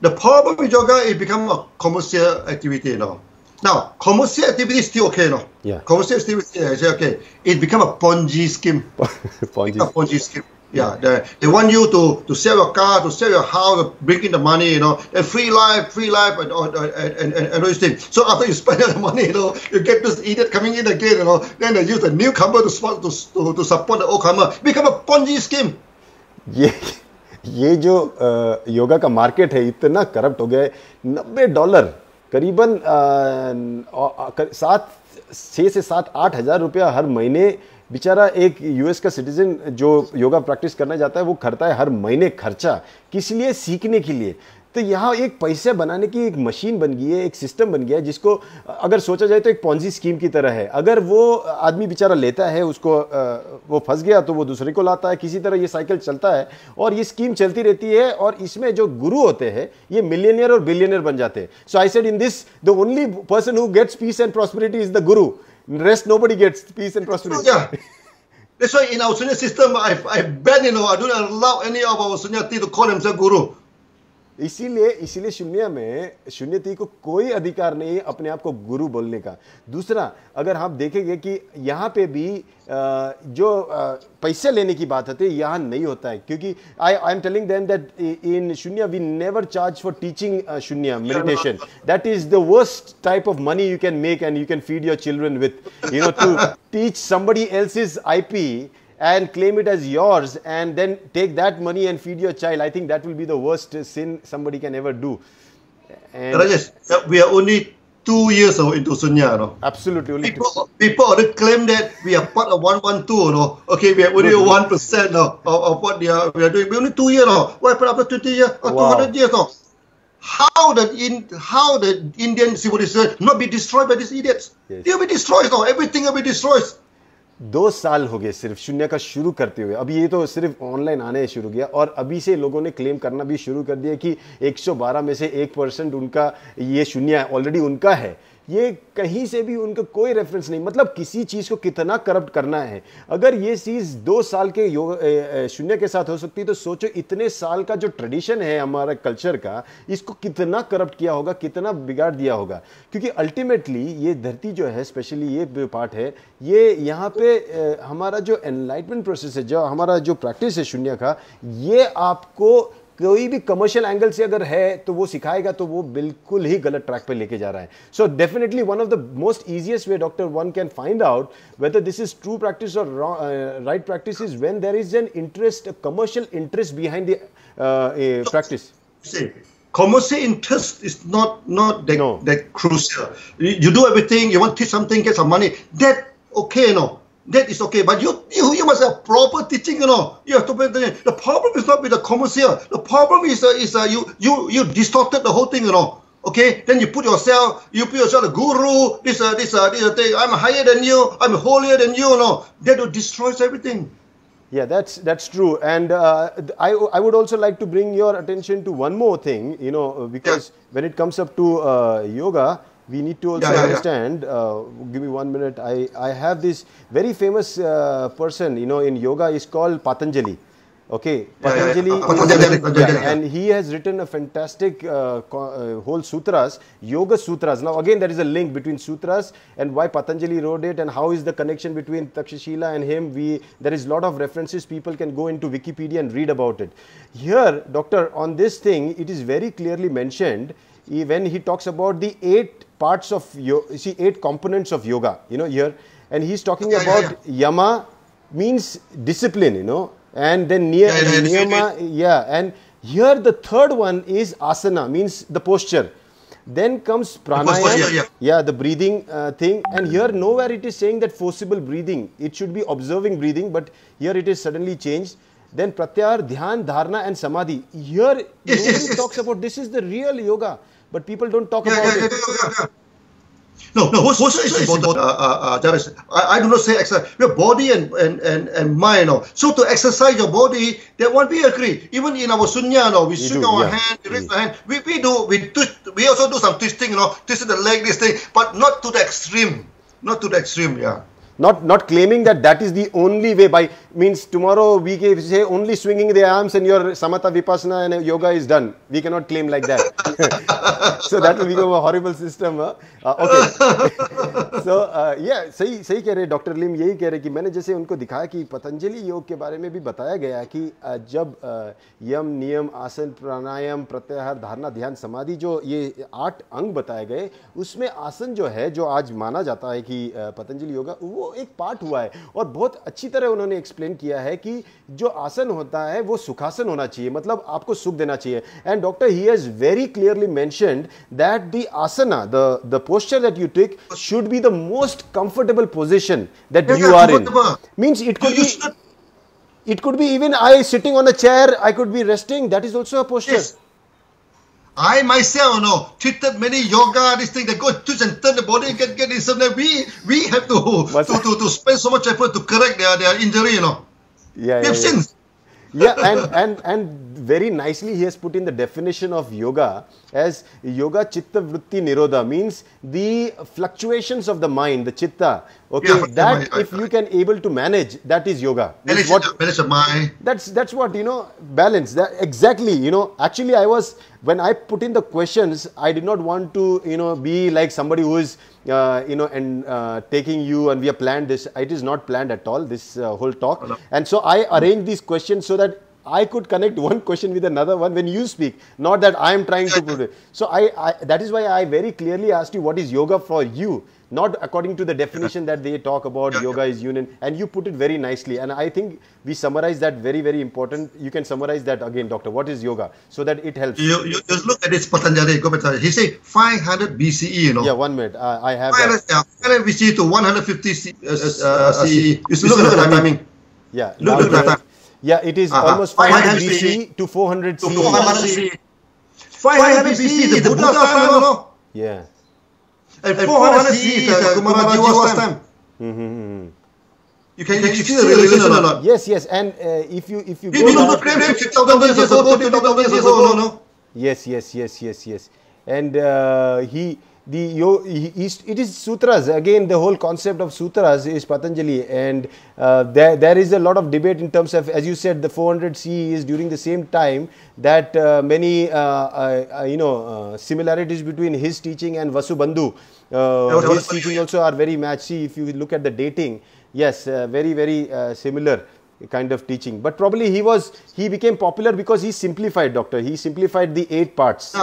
the problem with yoga, it become a commercial activity now. Now, commercial activity is still okay, Yeah. Commercial activity is okay. It become a Ponzi scheme. Ponzi scheme. Yeah, they want you to sell your car, to sell your house, to bring in the money, and free life, and all those things. So after you spend the money, you get this idiot coming in again, then they use the newcomer to support the old comer. Become a Ponzi scheme. ये जो योगा का market है इतना corrupt हो गया है. $90 करीबन 6 से 7 8 हज़ार रुपया हर महीने बेचारा एक यूएस का सिटीजन जो योगा प्रैक्टिस करना चाहता है वो करता है हर महीने खर्चा, किस लिए? सीखने के लिए। तो यहाँ एक पैसे बनाने की एक मशीन बन गई है, एक सिस्टम बन गया है, जिसको अगर सोचा जाए तो एक पॉन्जी स्कीम की तरह है। अगर वो आदमी बेचारा लेता है उसको, वो फंस गया तो वो दूसरे को लाता है, किसी तरह ये साइकिल चलता है और ये स्कीम चलती रहती है। और इसमें जो गुरु होते हैं ये मिलियनियर और बिलियनियर बन जाते हैं। So I said in this the only person who gets peace and prosperity is the guru, rest nobody gets peace and prosperity. Yeah. That's why in our Sunya system, I ban, I don't allow any of our Sunyati to call themselves guru. इसीलिए शून्यति को कोई अधिकार नहीं है अपने आप को गुरु बोलने का। दूसरा, अगर हम देखेंगे कि यहाँ पे भी जो पैसे लेने की बात होती है यहाँ नहीं होता है, क्योंकि I am telling them that in Shunya we never charge for teaching Shunya meditation. That is the worst type of money you can make and you can feed your children with, to teach somebody else's IP and claim it as yours and then take that money and feed your child. I think that will be the worst sin somebody can ever do. And Rajesh, we are only 2 years into Sunya, absolutely, only people already claim that we are part of 112, Okay, we are only 1% of what we are doing. We only 2 years, What happened after 20 years or 200 years, How the Indian civilization not be destroyed by these idiots? Yes. They will be destroyed, Everything will be destroyed. 2 साल हो गए सिर्फ शून्य का शुरू करते हुए। अभी ये तो सिर्फ ऑनलाइन आने शुरू किया और अभी से लोगों ने क्लेम करना भी शुरू कर दिया कि 112 में से 1% उनका ये शून्य ऑलरेडी उनका है। ये कहीं से भी उनका कोई रेफरेंस नहीं, मतलब किसी चीज़ को कितना करप्ट करना है। अगर ये चीज़ 2 साल के शून्य के साथ हो सकती है तो सोचो इतने साल का जो ट्रेडिशन है हमारा कल्चर का, इसको कितना करप्ट किया होगा, कितना बिगाड़ दिया होगा। क्योंकि अल्टीमेटली ये धरती जो है, स्पेशली ये पार्ट है, ये यहाँ पे हमारा जो एनलाइटमेंट प्रोसेस है, जो हमारा जो प्रैक्टिस है शून्य का, ये आपको कोई भी कमर्शियल एंगल से अगर है तो वो सिखाएगा तो वो बिल्कुल ही गलत ट्रैक पे लेके जा रहा है। So definitely one of the most easiest way doctor one can find out whether this is true practice और right practice is when there is an interest, commercial interest behind the practice. Commercial interest is not that crucial. You do everything, you want to teach something, get some money. That okay, That is okay, but you must have proper teaching, You have to pay attention. The problem is not with the commercial. The problem is you distorted the whole thing, Okay, then you put yourself a guru. This thing. I'm higher than you. I'm holier than you. That will destroys everything. Yeah, that's true. And I would also like to bring your attention to one more thing, because when it comes up to yoga, we need to also understand, give me 1 minute, I have this very famous person, in yoga, is called Patanjali. Okay, Patanjali, and he has written a fantastic whole sutras, yoga sutras. Now again, there is a link between sutras and why Patanjali wrote it and how is the connection between Takshashila and him. There is a lot of references, people can go into Wikipedia and read about it. Here, doctor, on this thing, it is very clearly mentioned when he talks about the 8 parts of yoga, 8 components of yoga, here, and he's talking about yama means discipline, and then niyama, and here the third one is asana, means the posture. Then comes pranayama, the breathing thing, and here nowhere it is saying that forcible breathing, it should be observing breathing, but here it is suddenly changed. Then pratyahar, dhyan, dharana and samadhi. Here nobody talks about this is the real yoga, but people don't talk about it. No, what's important, I do not say exercise. Your body and mind. So to exercise your body, that one we agree. Even in our sunya, we swing our hand, we raise our hand. We twist. We also do some twisting, twisting the leg, this thing, but not to the extreme. Not to the extreme, Not claiming that is the only way. By means tomorrow we can say only swinging the arms and your samatha vipassana and yoga is done. We cannot claim like that. So that will become a horrible system. Okay. So सही कह रहे doctor लिम, यही कह रहे कि मैंने जैसे उनको दिखाया कि पतंजलि योग के बारे में भी बताया गया कि जब यम, नियम, आसन, प्राणायाम, प्रत्याहार, धारणा, ध्यान, समाधि, जो ये 8 अंग बताए गए, उसमें आसन जो है, जो आज माना जाता है कि पतंजलि योगा, वो वो एक पार्ट हुआ है। और बहुत अच्छी तरह उन्होंने एक्सप्लेन किया है कि जो आसन होता है वो सुखासन होना चाहिए, मतलब आपको सुख देना चाहिए। And doctor he has very clearly mentioned that the asana, the posture that you take should be the most comfortable position that you are in. Means it could be even I sitting on a chair, I could be resting, that is also a posture. Yes. I myself treated many yoga, this thing, they go twist and turn the body and get this. We have to spend so much effort to correct their injury, Yeah, we have sins. Yeah, and very nicely he has put in the definition of yoga as yoga chitta vritti nirodha, means the fluctuations of the mind, the chitta, okay, Yeah, that if you can able to manage, that is yoga. Manage the mind. That's what, balance, that exactly. Actually I was, when I put in the questions, I did not want to be like somebody who is taking you and we have planned this. It is not planned at all, this whole talk. And so I arranged these questions so that I could connect one question with another one when you speak, not that I am trying to put it. So I that is why I very clearly asked you what is yoga for you, not according to the definition that they talk about. Yoga is union, and you put it very nicely, and I think we summarize that very, very important. You can summarize that again, doctor. What is yoga, so that it helps. You just look at this Patanjali. He say 500 BCE. Yeah, 1 minute. I have 500 BCE to 150 CE. You look at the timing. Yeah. Look at the time. Yeah, it is almost 500 BC to 400 CE. 500 BC is the Buddha's time, Yeah. And 400 CE is Kumarajiva's time. You can see the relation or not? Yes, and if you He did not claim 6,000 years ago, 20,000 years ago, no? Yes. And it is sutras. Again, the whole concept of sutras is Patanjali, and there is a lot of debate in terms of, as you said, the 400 CE is during the same time that many similarities between his teaching and Vasubandhu. His teaching also are very matched. See, if you look at the dating, yes, very, very similar kind of teaching. But probably he became popular because he simplified, doctor. He simplified the 8 parts.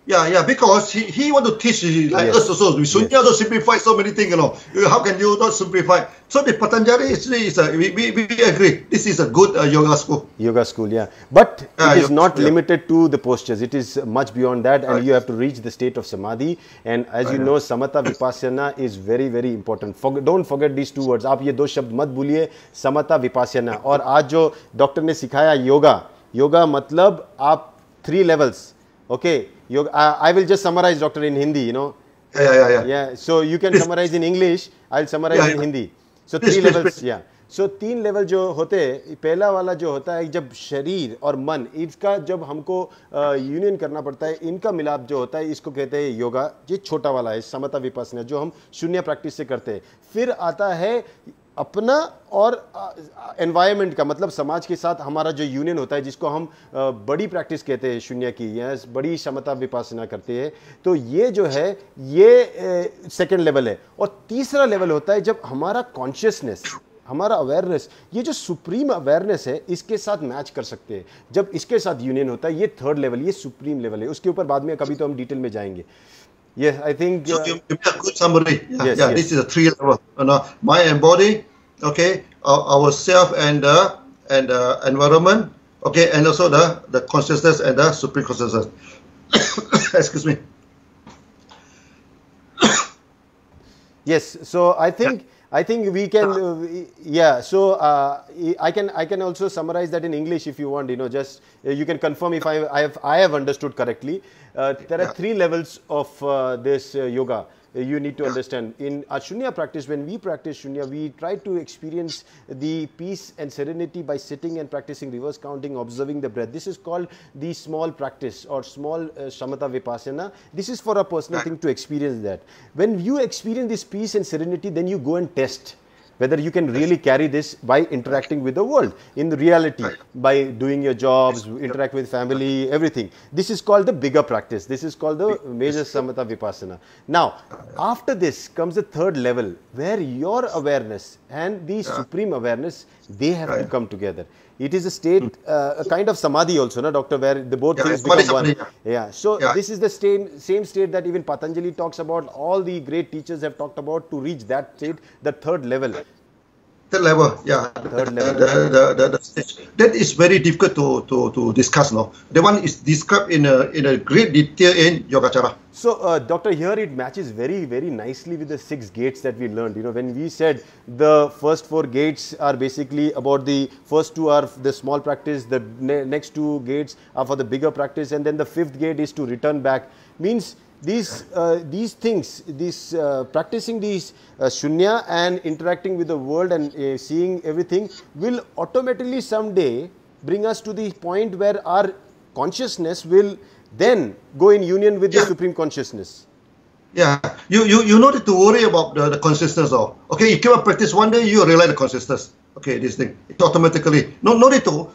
Yeah, because he want to teach like us also. We shouldn't just simplify so many things, How can you not simplify? So the Patanjali is we agree. This is a good yoga school. Yoga school, yeah. But it is not limited to the postures. It is much beyond that, and you have to reach the state of samadhi. And as you know, samatha vipassana is very, very important. Don't forget these 2 words. आप ये 2 शब्द मत भूलिए, samatha vipassana. और आज जो doctor ने सिखाया योगा मतलब आप 3 levels. Okay, yoga. I will just summarize, doctor, in Hindi. Yeah. So you can summarize in English. I'll summarize in Hindi. So 3 levels. Yeah. So 3 level जो होते हैं, पहला वाला जो होता है जब शरीर और मन इसका जब हमको यूनियन करना पड़ता है, इनका मिलाप जो होता है, इसको कहते हैं योगा। ये छोटा वाला है, समता विपස්සना, जो हम शून्य प्रैक्टिस से करते हैं। फिर आता है अपना और एनवायरनमेंट का, मतलब समाज के साथ हमारा जो यूनियन होता है, जिसको हम बड़ी प्रैक्टिस कहते हैं शून्य की, या बड़ी समता विपස්සना करते हैं। तो ये जो है ये सेकंड लेवल है। और तीसरा लेवल होता है जब हमारा कॉन्शियसनेस, हमारा अवेयरनेस, ये जो सुप्रीम अवेयरनेस है, इसके साथ मैच कर सकते हैं। जब इसके साथ यूनियन होता है, ये थर्ड लेवल, ये सुप्रीम लेवल है। उसके ऊपर बाद में कभी तो हम डिटेल में जाएंगे। Yes, I think. So you made a good summary. Yes. This is a 3 level. Mind and body, okay, ourself and environment, okay, and also the consciousness and the supreme consciousness. Excuse me. Yes. So I think we can. So I can also summarize that in English if you want. Just you can confirm if I have understood correctly. There are 3 levels of this yoga. You need to understand. In our Shunya practice, when we practice Shunya, we try to experience the peace and serenity by sitting and practicing reverse counting, observing the breath. This is called the small practice or small Shamatha Vipassana. This is for a personal thing to experience that. When you experience this peace and serenity, then you go and test. whether you can really carry this by interacting with the world in reality, by doing your jobs, interact with family, everything. This is called the bigger practice. This is called the major samatha vipassana. Now, after this comes the third level, where your awareness and the supreme awareness, they have to come together. It is a state, a kind of samadhi also, no, doctor, where the both things become one. Yeah. So this is the same state that even Patanjali talks about. All the great teachers have talked about to reach that state, the third level. Third level, yeah. Third level. The stage. That is very difficult to discuss now. The one is described in a great detail in Yogacara. So, doctor, here it matches very, very nicely with the 6 gates that we learned. You know, when we said the first 4 gates are basically about the first 2 are the small practice, the next 2 gates are for the bigger practice, and then the 5th gate is to return back. Means these things, practicing these shunya and interacting with the world and seeing everything will automatically someday bring us to the point where our consciousness will then go in union with the supreme consciousness. Yeah, you don't need to worry about the consciousness. Okay, you keep on practice one day, you realize the consciousness. Okay, this thing, it automatically. No need to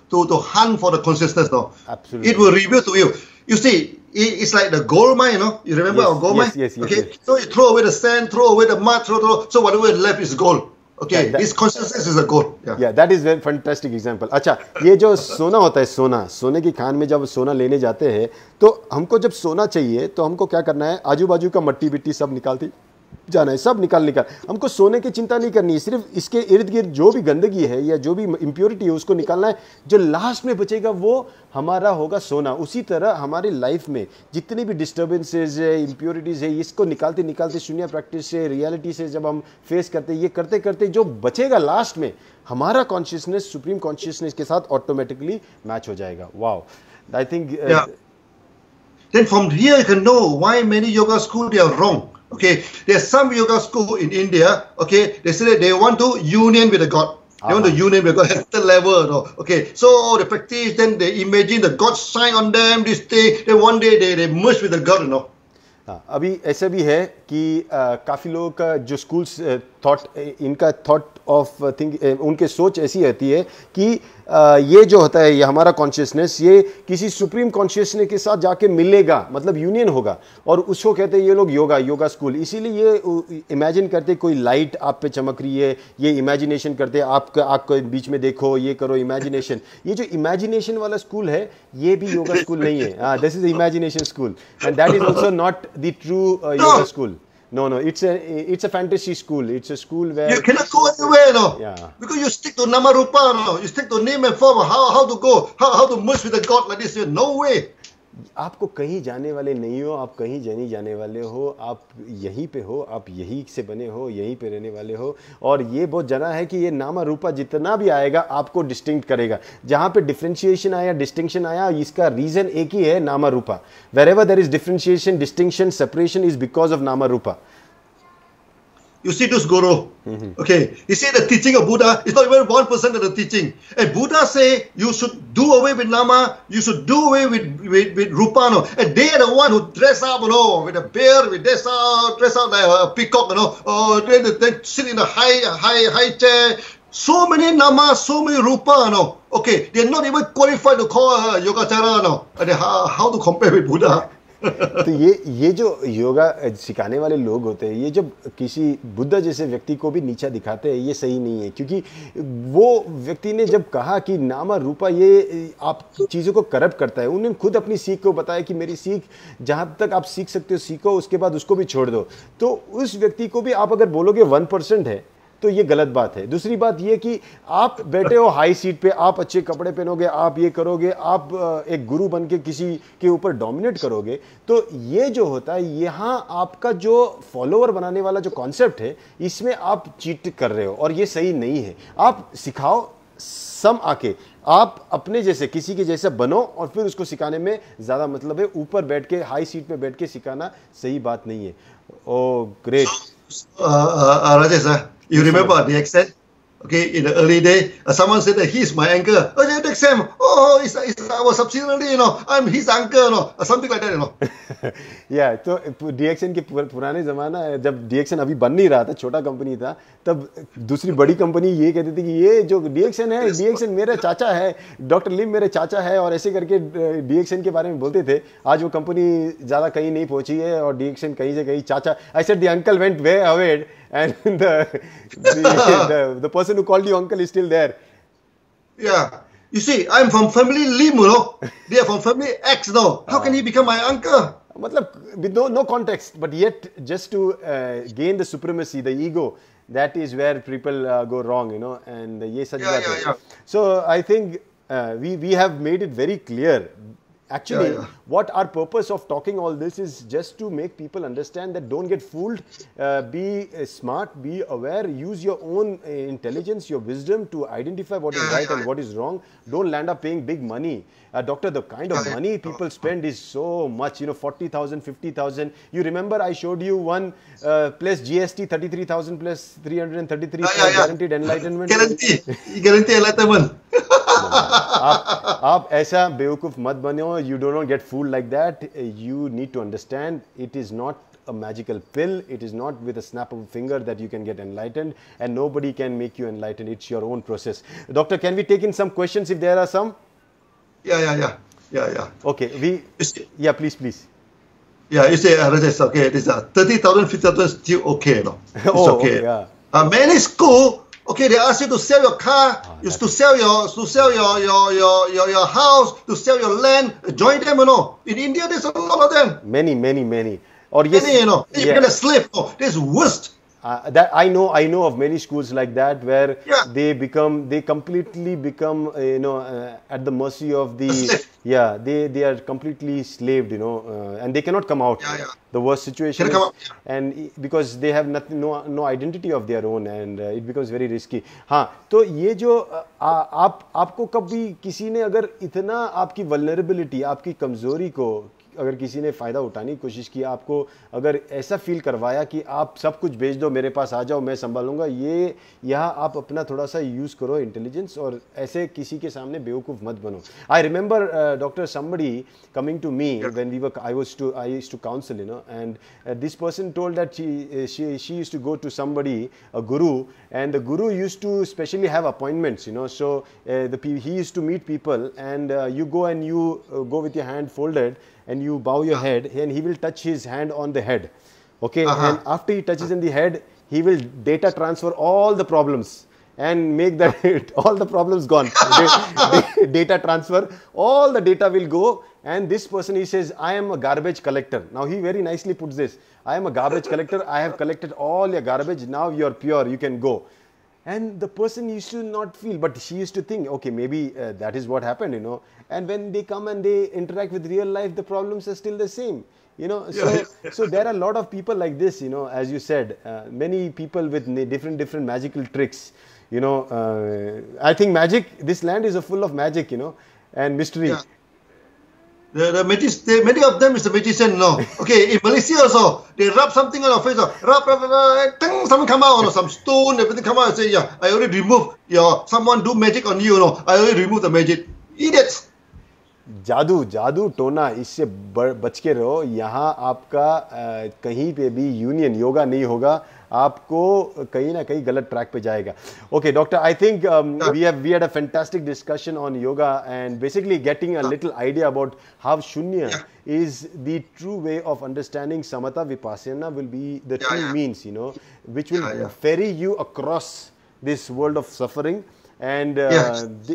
hunt for the consciousness now. Absolutely. It will reveal to you. You see, it's like the gold mine, you know? You remember our gold mine? Yes. Okay, so you throw away the sand, throw away the mud, so whatever is left is gold. Okay, this consciousness is a gold. Yeah, that is very fantastic example. अच्छा, ये जो सोना होता है, सोने की खान में जब सोना लेने जाते हैं, तो हमको जब सोना चाहिए, तो हमको क्या करना है? आजू बाजू का मट्टी बिट्टी सब निकालती जाना है, सब निकाल हमको सोने की चिंता नहीं करनी है, सिर्फ इसके इर्द गिर्द जो भी गंदगी है या जो भी इम्प्योरिटी है उसको निकालना है, जो लास्ट में बचेगा वो हमारा होगा सोना। उसी तरह हमारी लाइफ में जितनी भी डिस्टर्बेंसेस है, इम्प्योरिटीज है, इसको निकालते निकालते शून्य प्रैक्टिस से, रियलिटी से जब हम फेस करते, ये करते करते जो बचेगा लास्ट में, हमारा कॉन्शियसनेस सुप्रीम कॉन्शियसनेस के साथ ऑटोमेटिकली मैच हो जाएगा। Wow, I think then from here you can know why many yoga schools they are wrong. Okay, there's some yoga school in India. Okay, they say that they want to union with the God. They want to union with God at the level. No? Okay, so they practice, then they imagine the God sign on them. This thing, then one day they merge with the God. You know. अभी ऐसा भी है कि काफ़ी लोगों का जो schools इनका थॉट ऑफ थिंक उनके सोच ऐसी रहती है कि ये जो होता है ये हमारा कॉन्शियसनेस ये किसी सुप्रीम कॉन्शियसनेस के साथ जाके मिलेगा, मतलब यूनियन होगा, और उसको कहते हैं ये लोग योगा स्कूल। इसीलिए ये इमेजिन करते कोई लाइट आप पे चमक रही है, ये इमेजिनेशन करते आपके बीच में देखो, ये करो इमेजिनेशन। ये जो इमेजिनेशन वाला स्कूल है ये भी योगा स्कूल नहीं है। This is imagination school and that is also not the true yoga school. No, it's a fantasy school. It's a school where you cannot go anywhere, no. Yeah. Because you stick to nama rupa, no. You stick to name and form. How to go? How to merge with the God like this? No way. आपको कहीं जाने वाले नहीं हो, आप कहीं नहीं जाने वाले हो, आप यहीं पे हो, आप यहीं से बने हो, यहीं पे रहने वाले हो। और ये बहुत जाना है कि ये नामा रूपा जितना भी आएगा आपको डिस्टिंक्ट करेगा। जहाँ पे डिफरेंशिएशन आया, डिस्टिंक्शन आया, इसका रीजन एक ही है, nama rupa. Wherever there is differentiation, distinction, separation is because of nama rupa. You see this guru, okay, he said the teaching of Buddha is not even 1% of the teaching. And Buddha say you should do away with nama, you should do away with rupa, no. And they are the one who dress up, you know, with a bear, with dress up like a peacock, you know, then sit in a high chair. So many nama, so many rupa, no. Okay, they are not even qualified to call Yogacara, no. And how to compare with Buddha? तो ये जो योगा सिखाने वाले लोग होते हैं, ये जब किसी बुद्ध जैसे व्यक्ति को भी नीचा दिखाते हैं, ये सही नहीं है। क्योंकि वो व्यक्ति ने जब कहा कि नामा रूपा ये आप चीज़ों को करप्ट करता है, उन्होंने खुद अपनी सीख को बताया कि मेरी सीख जहाँ तक आप सीख सकते हो सीखो, उसके बाद उसको भी छोड़ दो। तो उस व्यक्ति को भी आप अगर बोलोगे 1% है तो ये गलत बात है। दूसरी बात ये कि आप बैठे हो हाई सीट पे, आप अच्छे कपड़े पहनोगे, आप ये करोगे, आप एक गुरु बन के किसी के ऊपर डोमिनेट करोगे, तो ये जो होता है यहाँ आपका जो फॉलोअर बनाने वाला जो कॉन्सेप्ट है इसमें आप चीट कर रहे हो और ये सही नहीं है। आप सिखाओ सम आके, आप अपने जैसे किसी के जैसे बनो और फिर उसको सिखाने में ज़्यादा मतलब है। ऊपर बैठ के हाई सीट पे बैठ के सिखाना सही बात नहीं है। Oh great. Rajesh, you remember the accent? Okay, in the early day, someone said that he's my uncle. Oh, the accent. Oh, it's our subsidiary, you know. I'm his uncle, you know. Something like that, you know. या तो डीएक्सन के पुराने ज़माना है, जब डीएक्सन अभी बन नहीं रहा था, छोटा कंपनी था, तब दूसरी बड़ी कंपनी ये कहती थी कि ये जो डीएक्सन है, डीएक्सन मेरा चाचा है, डॉक्टर लिम मेरे चाचा है, और ऐसे करके डीएक्सन के बारे में बोलते थे. आज वो कंपनी ज़्यादा कहीं नहीं पहुंची है और डीएक्सन कहीं से कहीं चाचा. I said the uncle went way away and the person who called you uncle is still there. Yeah. You see, I'm from family Lim, They are from family X, How can he become my uncle? Matlab, with no context, but yet just to gain the supremacy, the ego, that is where people go wrong, and ye sach baat hai. So I think we have made it very clear. Actually, what our purpose of talking all this is just to make people understand that don't get fooled, be smart, be aware, use your own intelligence, your wisdom to identify what is right and what is wrong. Don't land up paying big money. Doctor, the kind of money people spend is so much, 40,000, 50,000. You remember I showed you one plus GST 33,000 plus 333 for guaranteed enlightenment. Guarantee enlightenment. आप ऐसा बेवकूफ मत बनो. You do not get fooled like that. You need to understand it is not a magical pill. It is not with a snap of a finger that you can get enlightened, and nobody can make you enlightened. It's your own process. Doctor, can we take in some questions if there are some? Yeah. Okay, please. Yeah, you say, Rajesh, okay, this 30,000, 50,000 still okay, no? It's okay. Many school, okay, they ask you to sell your car, to sell your house, to sell your land. Join them, In India, there's a lot of them. Many. Or yes, many, You become a slave. This is worst. That I know of many schools like that where they completely become at the mercy of the they are completely slaved, and they cannot come out. The worst situation is, and because they have nothing, no identity of their own, and it becomes very risky. हाँ, तो ये जो आपको कभी किसी ने अगर इतना आपकी vulnerability, आपकी कमजोरी को अगर किसी ने फ़ायदा उठाने की कोशिश की, आपको अगर ऐसा फील करवाया कि आप सब कुछ भेज दो, मेरे पास आ जाओ, मैं संभालूंगा, ये यहाँ आप अपना थोड़ा सा यूज़ करो इंटेलिजेंस, और ऐसे किसी के सामने बेवकूफ़ मत बनो. I remember doctor somebody coming to me when I used to counsel, and this person told that she used to go to somebody, a guru, and the guru used to specially have appointments, so he used to meet people, and you go and you go with your hand folded, and you bow your head, and he will touch his hand on the head. Okay, and after he touches in the head, he will data transfer all the problems and make that all the problems gone. Data transfer, all the data will go, and this person, he says, I am a garbage collector. Now he very nicely puts this, I am a garbage collector, I have collected all your garbage, now you are pure, you can go. And the person used to not feel, but she used to think, okay, maybe that is what happened, And when they come and they interact with real life, the problems are still the same, So there are a lot of people like this, as you said, many people with different magical tricks, I think this land is full of magic, and mystery. Yeah. Many of them is a magician, Okay, in Malaysia also, they rub something on your face, something come out, some stone, everything come out and say, I already removed someone do magic on you, I already removed the magic. Idiots. जादू टोना, इससे बच के रहो. यहाँ आपका कहीं पे भी यूनियन योगा नहीं होगा, आपको कहीं ना कहीं गलत ट्रैक पे जाएगा. Okay, doctor, I think we had a fantastic discussion on yoga and basically getting a little idea about how Shunya is the true way of understanding Samatha Vipassana will be the true means, which will ferry you across this world of suffering. And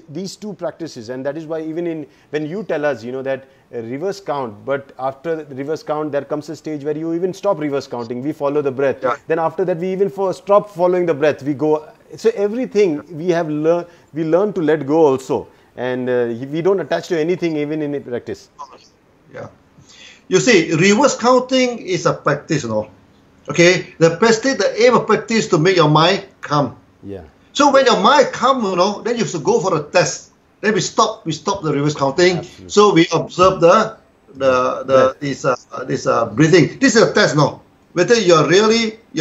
these two practices, and that is why even when you tell us, that reverse count, but after the reverse count there comes a stage where you even stop reverse counting, we follow the breath. Then after that we even stop following the breath, we go. So everything we learn to let go also, and we don't attach to anything even in practice. You see, reverse counting is a practice, Okay, the aim of practice to make your mind calm. So when your mind comes, then you should go for a test. Then we stop the reverse counting. Absolutely. So we observe this breathing. This is a test, whether your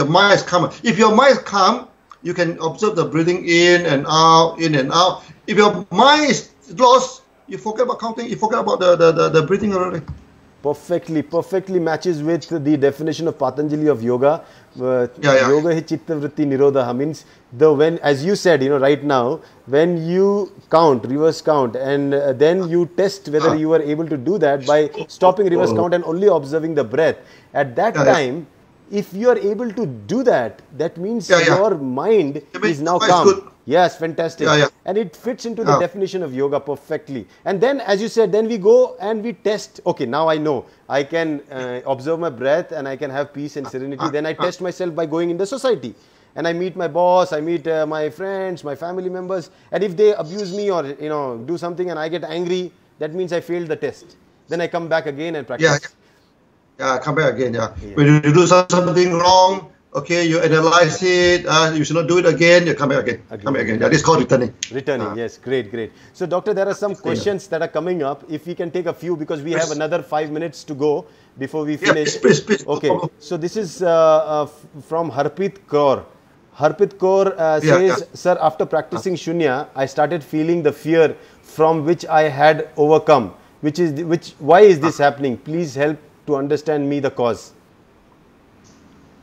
mind is calm. If your mind is calm, you can observe the breathing in and out. If your mind is lost, you forget about counting. You forget about the breathing already. perfectly matches with the definition of Patanjali of yoga. Yoga hi chitta vritti nirodha means when, as you said, right now, when you count, reverse count, and then you test whether you are able to do that by stopping reverse count and only observing the breath. At that time, if you are able to do that, that means your mind is now calm. Good. Yes, fantastic. And it fits into the definition of yoga perfectly. And then, as you said, then we go and we test. Okay, now I know. I can observe my breath and I can have peace and serenity. Then I test myself by going in the society. And I meet my boss, I meet my friends, my family members. And if they abuse me or, do something and I get angry, that means I failed the test. Then I come back again and practice. Come back again, When you do something wrong, okay, you analyze it, you should not do it again, you come back again. Come back again. That is called returning. Returning, yes. Great. So, Doctor, there are some questions that are coming up. If we can take a few, because we have another 5 minutes to go before we finish. Please. Okay, so this is from Harpreet Kaur. Harpreet Kaur says, Sir, after practicing Shunya, I started feeling the fear from which I had overcome. Why is this happening? Please help to understand me the cause.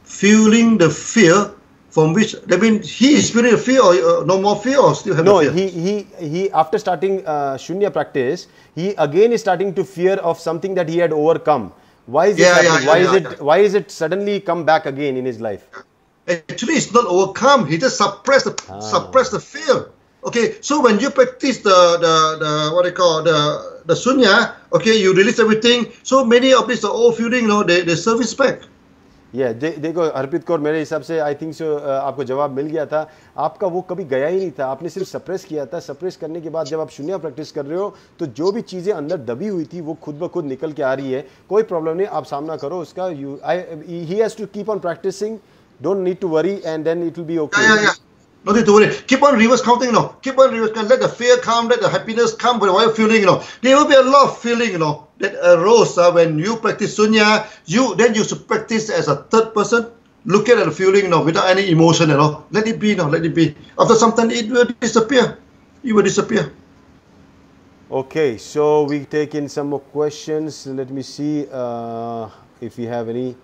Feeling the fear from which, that means he is feeling fear or no more fear or still have fear? he after starting Shunya practice, he again is starting to fear of something that he had overcome. Why is this happening? Why is it suddenly come back again in his life? Actually, it's not overcome. He just suppress the fear. Okay, so when you practice the Shunya, okay, you release everything. So many of these old feeling, they surface back. Yeah, देखो हरप्रीत कौर, मेरे हिसाब से I think so आपको जवाब मिल गया था. आपका वो कभी गया ही नहीं था, आपने सिर्फ सप्रेस किया था. सप्रेस करने के बाद जब आप शून्य प्रैक्टिस कर रहे हो तो जो भी चीज़ें अंदर दबी हुई थी वो खुद ब खुद निकल के आ रही है. कोई प्रॉब्लम नहीं, आप सामना करो उसका. He has to keep on practicing, don't need to worry and then it will be okay. No need to worry. Keep on reverse counting, Keep on reverse counting. Let the fear come, let the happiness come. While you're feeling, there will be a lot of feeling, that arose when you practice Shunya. Then you should practice as a third person. Look at the feeling, without any emotion, Let it be, let it be. After some time, it will disappear. It will disappear. Okay, so we take in some more questions. Let me see if we have any.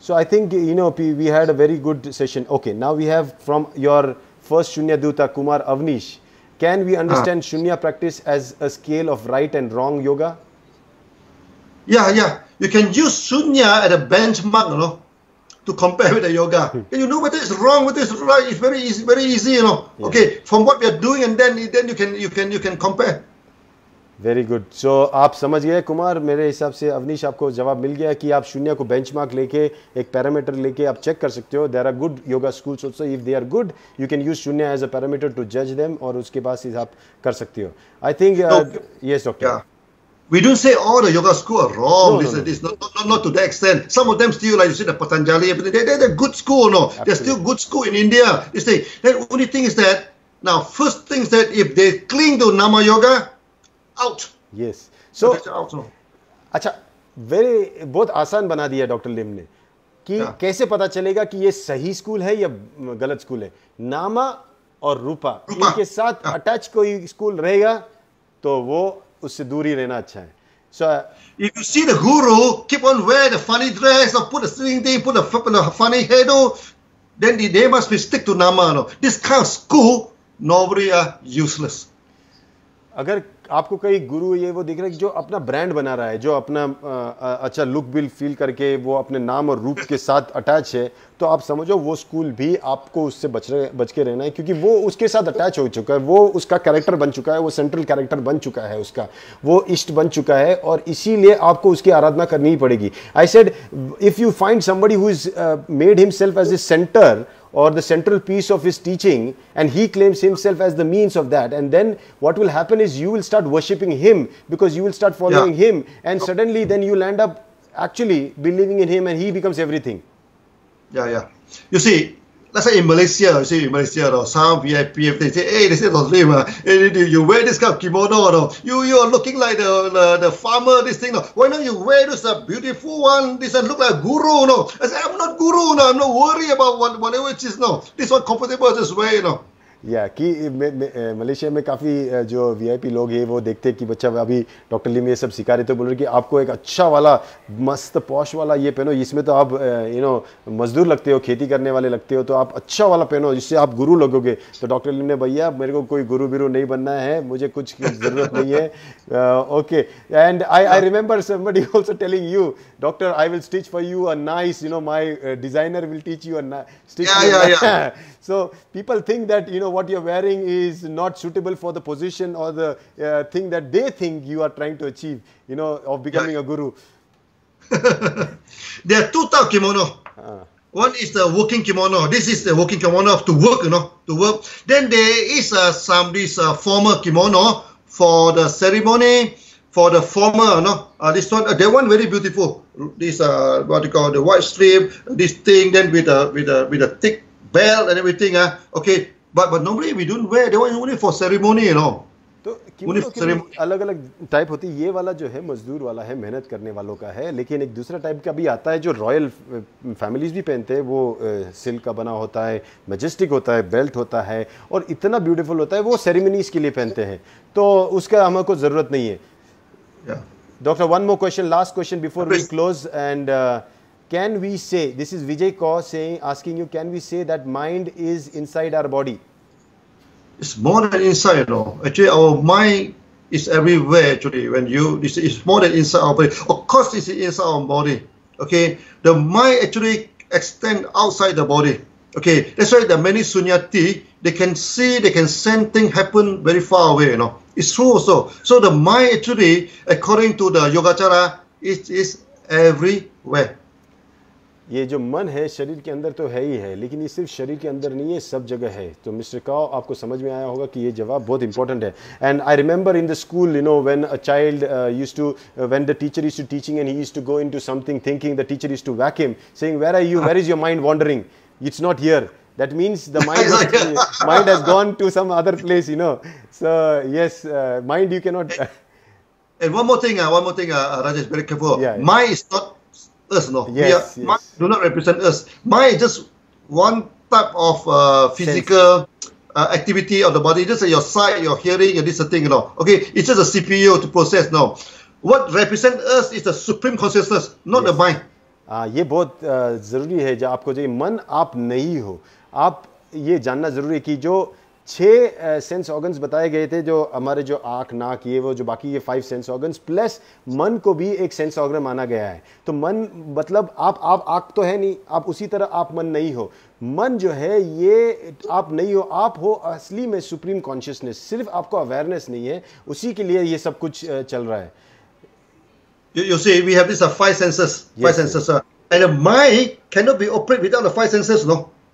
So I think, we had a very good session. Okay, now we have from your first Shunya Duta, Kumar Avnish. Can we understand Shunya practice as a scale of right and wrong yoga? Yeah. You can use Shunya as a benchmark, to compare with the yoga. And you know whether it's wrong, whether it's right. It's very easy, Yeah. Okay, from what we are doing, and then you can compare. Very good. So आप समझ गए कुमार, मेरे हिसाब से अवनीश आपको जवाब मिल गया कि आप शून्य को बेंचमार्क लेके एक पैरामीटर लेके आप चेक कर सकते हो. There are good yoga schools also, if they are good you can use shunya as a parameter to जज देम, और उसके बाद से आप कर सकते हो. I think yes doctor. We don't say all the yoga school are wrong. This not to that extent. Some of them still, like you said, the Patanjali, they're good school, Absolutely. They're still good school in India. The only thing is that, now, first thing is that if they cling to Nama Yoga, out. Yes. So, अच्छा, बहुत आसान बना दिया doctor लिम ने कि कैसे पता चलेगा कि ये सही स्कूल है या गलत स्कूल है. नामा और रूपा इनके साथ अटैच कोई स्कूल रहेगा तो वो उससे दूर ही रहना अच्छा है. So if you see the guru keep on wear the funny dress or put the string thing, put the funny head, then they must be stick to Nama. This kind of school, nobody are useless. अगर आपको कई गुरु ये वो दिख रहा है जो अपना ब्रांड बना रहा है, जो अपना अच्छा लुक बिल फील करके वो अपने नाम और रूप के साथ अटैच है, तो आप समझो वो स्कूल भी आपको उससे बच के रहना है, क्योंकि वो उसके साथ अटैच हो चुका है, वो उसका कैरेक्टर बन चुका है, वो सेंट्रल कैरेक्टर बन चुका है, उसका वो इष्ट बन चुका है, और इसीलिए आपको उसकी आराधना करनी ही पड़ेगी. I said if you find somebody who is made himself as a center or the central piece of his teaching, and he claims himself as the means of that, and then what will happen is you will start worshipping him because you will start following him, and suddenly then you will end up actually believing in him and he becomes everything. You see, let's say in Malaysia, some VIP, they say, hey, this is you wear this kind of kimono, you are looking like the farmer, this thing, why don't you wear this beautiful one, this one look like guru, I say, I'm not guru, I'm not worried about whatever it is, this one comfortable, just wear, या कि Malaysia में काफ़ी जो VIP लोग हैं वो देखते हैं कि बच्चा अभी डॉक्टर लिम ये सब सिखा रहे, तो बोल रहे कि आपको एक अच्छा वाला मस्त पॉश वाला ये पहनो, इसमें तो आप मजदूर लगते हो, खेती करने वाले लगते हो, तो आप अच्छा वाला पहनो जिससे आप गुरु लगोगे। तो डॉक्टर लिम ने, भैया मेरे को कोई गुरु बिरु नहीं बनना है, मुझे कुछ ज़रूरत नहीं है। Okay, and I remember somebody also telling you, doctor I will stitch for you a nice, my designer will teach you a stitch. So people think that what you're wearing is not suitable for the position or the thing that they think you are trying to achieve, of becoming a guru. There are two types of kimono. One is the working kimono. This is the working kimono to work, to work. Then there is this formal kimono for the ceremony, for the formal, this one, that one very beautiful. This what you call the white strip, this thing, then with a thick belt and everything, okay, but normally we don't wear. They want only for ceremony, तो kimono की अलग अलग type होती है। ये वाला जो है मजदूर वाला है, मेहनत करने वालों का है, लेकिन एक दूसरा टाइप का भी आता है जो रॉयल फैमिलीज भी पहनते हैं। वो सिल्क का बना होता है, मैजेस्टिक होता है, बेल्ट होता है और इतना ब्यूटीफुल होता है, वो सेरेमनीज के लिए पहनते हैं, तो उसका हमको ज़रूरत नहीं है। Doctor, one more question, last question before we close, and can we say, this is Vijay Kaur asking you, can we say that mind is inside our body? It's more than inside, Actually, our mind is everywhere. Actually, it's more than inside our body. Of course, it's inside our body. Okay, the mind actually extend outside the body. Okay, that's why the many sunyati, they can see, they can sense things happen very far away. It's true also. So the mind actually, according to the Yogacara, is everywhere. ये जो मन है शरीर के अंदर तो है ही है, लेकिन ये सिर्फ शरीर के अंदर नहीं है, सब जगह है। तो मिस्टर काओ, आपको समझ में आया होगा कि ये जवाब बहुत इंपॉर्टेंट है। And I remember in the school, when a child used to, when the teacher used to teaching and he used to go into something thinking, the teacher used to whack him saying, where are you, where is your mind wandering, it's not here. That means the mind has gone to some other place, So yes, mind you cannot. And one more thing, Rajesh, very careful. Yeah. Mind is not us, Yes, mind do not represent us. Mind is just one type of physical activity of the body. Just your sight, your hearing, and this thing, Okay, it's just a CPU to process now. What represents us is the supreme consciousness, not the mind. ये बहुत ज़रूरी है। जब आपको जो मन आप नहीं हो, आप ये जानना ज़रूरी है कि जो 6 सेंस ऑर्गन्स बताए गए थे, जो हमारे जो आँख, नाक, ये वो जो बाकी ये 5 सेंस ऑर्गन्स प्लस मन को भी एक सेंस ऑर्गन माना गया है। तो मन मतलब आप आँख तो है नहीं, आप उसी तरह आप मन नहीं हो। मन जो है ये आप नहीं हो, आप हो असली में सुप्रीम कॉन्शियसनेस, सिर्फ आपको अवेयरनेस नहीं है, उसी के लिए ये सब कुछ चल रहा है। You see, we have these 5 senses. Yes, 5 senses, and the mind cannot be operated without the 5 senses,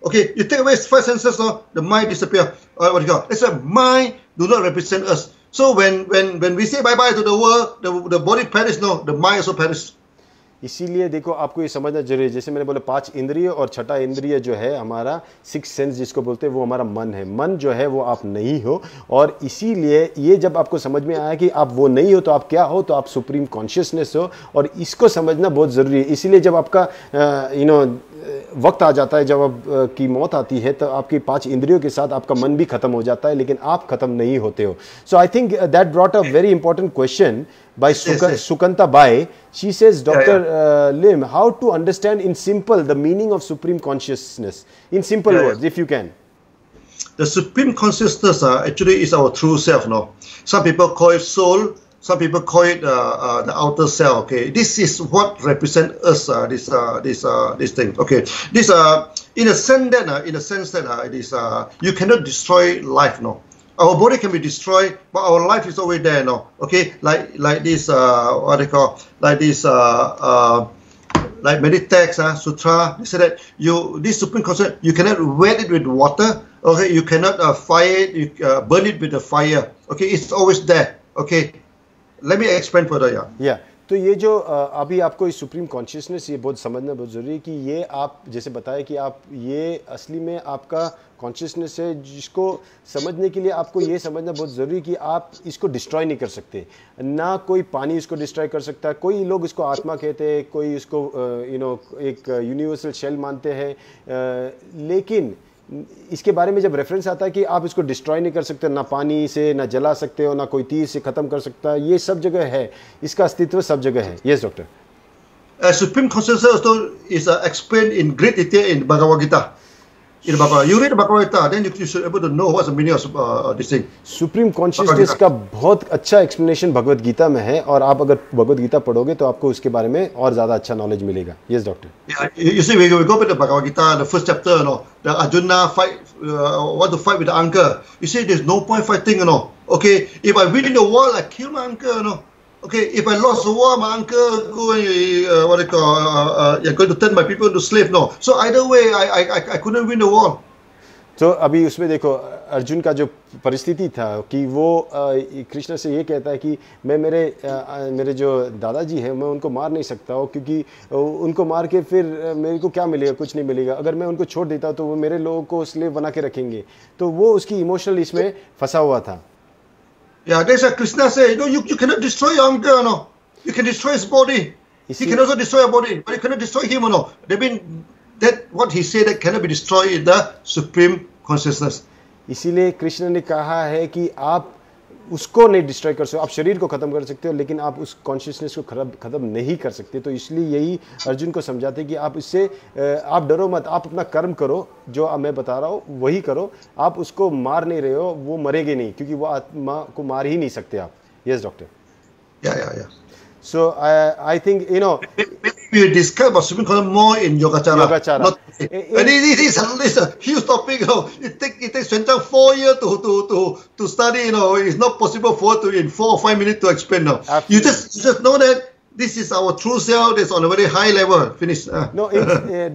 Okay, you take away 5 senses, the mind disappear. What do you call? That's why mind do not represent us. So when we say bye bye to the world, the body perish, the mind also perish. इसीलिए देखो, आपको ये समझना जरूरी है, जैसे मैंने बोला 5 इंद्रिय और छठा इंद्रिय जो है हमारा 6 सेंस जिसको बोलते हैं, वो हमारा मन है। मन जो है वो आप नहीं हो, और इसीलिए ये जब आपको समझ में आया कि आप वो नहीं हो तो आप क्या हो, तो आप सुप्रीम कॉन्शियसनेस हो, और इसको समझना बहुत ज़रूरी है। इसीलिए जब आपका वक्त आ जाता है, जब आप की मौत आती है, तो आपकी 5 इंद्रियों के साथ आपका मन भी खत्म हो जाता है, लेकिन आप खत्म नहीं होते हो। So I think that brought a very important question by Sukanta Bai. She says, Dr. Lim, how to understand in simple the meaning of supreme consciousness? In simple words, if you can. The supreme consciousness actually is our true self. Some people call it soul. Some people call it the outer self. Okay, this is what represents us. This thing. Okay, this in a sense that it is you cannot destroy life. Our body can be destroyed, but our life is always there now. Okay, like this, what they call, like this, like many texts, sutra. They say that this supreme consciousness, you cannot wet it with water. Okay, you cannot fire it, burn it with a fire. Okay, it's always there. Okay, let me explain further. Yeah. तो ये जो अभी आपको इस supreme consciousness, ये बहुत समझना बहुत ज़रूरी है कि ये आप जैसे बताया कि आप ये असली में आपका कॉन्शियसनेस है, जिसको समझने के लिए आपको ये समझना बहुत ज़रूरी है कि आप इसको डिस्ट्रॉय नहीं कर सकते। ना कोई पानी इसको डिस्ट्रॉय कर सकता, कोई लोग इसको आत्मा कहते हैं, कोई इसको एक यूनिवर्सल शेल मानते हैं, लेकिन इसके बारे में जब रेफरेंस आता है कि आप इसको डिस्ट्रॉय नहीं कर सकते, ना पानी से ना जला सकते हो, ना कोई तीर से ख़त्म कर सकता, ये सब जगह है, इसका अस्तित्व सब जगह है. Yes doctor. Supreme consciousness also is explained in great detail in Bhagavad Gita. In Bhagavad, you read Bhagavad Gita, then you should be able to know what's the meaning of this thing. Supreme consciousness का बहुत अच्छा explanation Bhagavad Gita में है, और आप अगर भगवत गीता पढ़ोगे तो आपको उसके बारे में और ज़्यादा अच्छा नॉलेज मिलेगा. Yes doctor. Yeah, you see, we go back to Bhagavad Gita, the first chapter, the Arjuna want to fight with the uncle. You see, there's no point fighting, Okay, if I win in the war, I kill my uncle, Okay, if I lost the war, my uncle you're going to turn my people into slave, no. So either way, I couldn't win the war. तो अभी उसमें देखो अर्जुन का जो परिस्थिति था कि वो कृष्ण से ये कहता है कि मैं मेरे जो दादाजी हैं मैं उनको मार नहीं सकता हूँ, क्योंकि उनको मार के फिर मेरे को क्या मिलेगा, कुछ नहीं मिलेगा. अगर मैं उनको छोड़ देता तो वो मेरे लोगों को स्लेव बना के रखेंगे. तो वो उसकी इमोशनल इसमें फंसा हुआ था. Yeah, that's why Krishna said, you cannot destroy your uncle, You can destroy his body. He can also destroy your body, but you cannot destroy him, That means that what he said that cannot be destroyed in the supreme consciousness. इसीलिए कृष्ण ने कहा है कि आप उसको नहीं destroy कर सकते, आप शरीर को खत्म कर सकते हो लेकिन आप उस कॉन्शियसनेस को खत्म नहीं कर सकते. तो इसलिए यही अर्जुन को समझाते कि आप इससे आप डरो मत, आप अपना कर्म करो, जो मैं बता रहा हूँ वही करो, आप उसको मार नहीं रहे हो, वो मरेगी नहीं, क्योंकि वो आत्मा को मार ही नहीं सकते आप. Yes doctor. Yeah. So I think maybe we discuss about Supreme consciousness more in Yogacara. And this is a huge topic. It takes Xuanzang 4 years to study. It's not possible for to in 4 or 5 minutes to explain. You just know that this is our true self. That's on a very high level. Finish. No,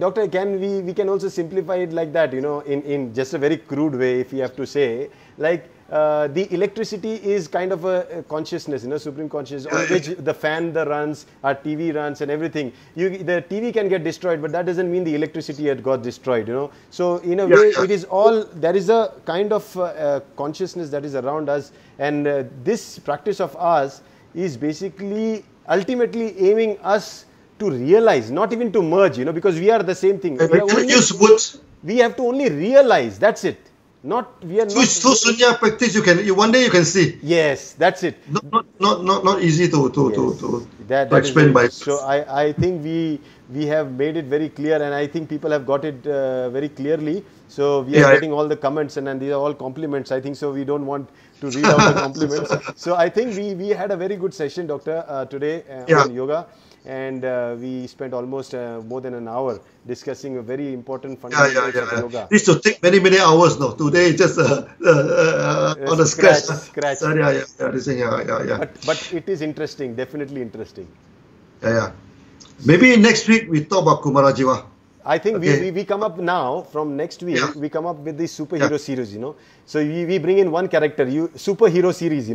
Doctor, we can also simplify it like that. In just a very crude way, if you have to say, like. The electricity is kind of a consciousness, supreme consciousness, on which the fan runs, our TV runs, and everything. The TV can get destroyed, but that doesn't mean the electricity had got destroyed. So in a way, it is all, there is a kind of consciousness that is around us, and this practice of ours is basically ultimately aiming us to realize, not even to merge, because we are the same thing. We have to only realize. That's it. We are not. Through sunya practice, one day you can see. Yes, that's it. Not easy to explain by. So I think we have made it very clear, and I think people have got it very clearly. So we are getting all the comments, and these are all compliments. I think so. We don't want to read out the compliments. So I think we had a very good session, Doctor, today on yoga. And we spent almost more than an hour discussing a very important fundamentals of yoga. This should take many hours. No, today just on the scratch. But it is interesting, definitely interesting. Yeah. Maybe next week we talk about Kumarajiva. I think we come up now from next week. We come up with the superhero series. So we bring in one character. Superhero series.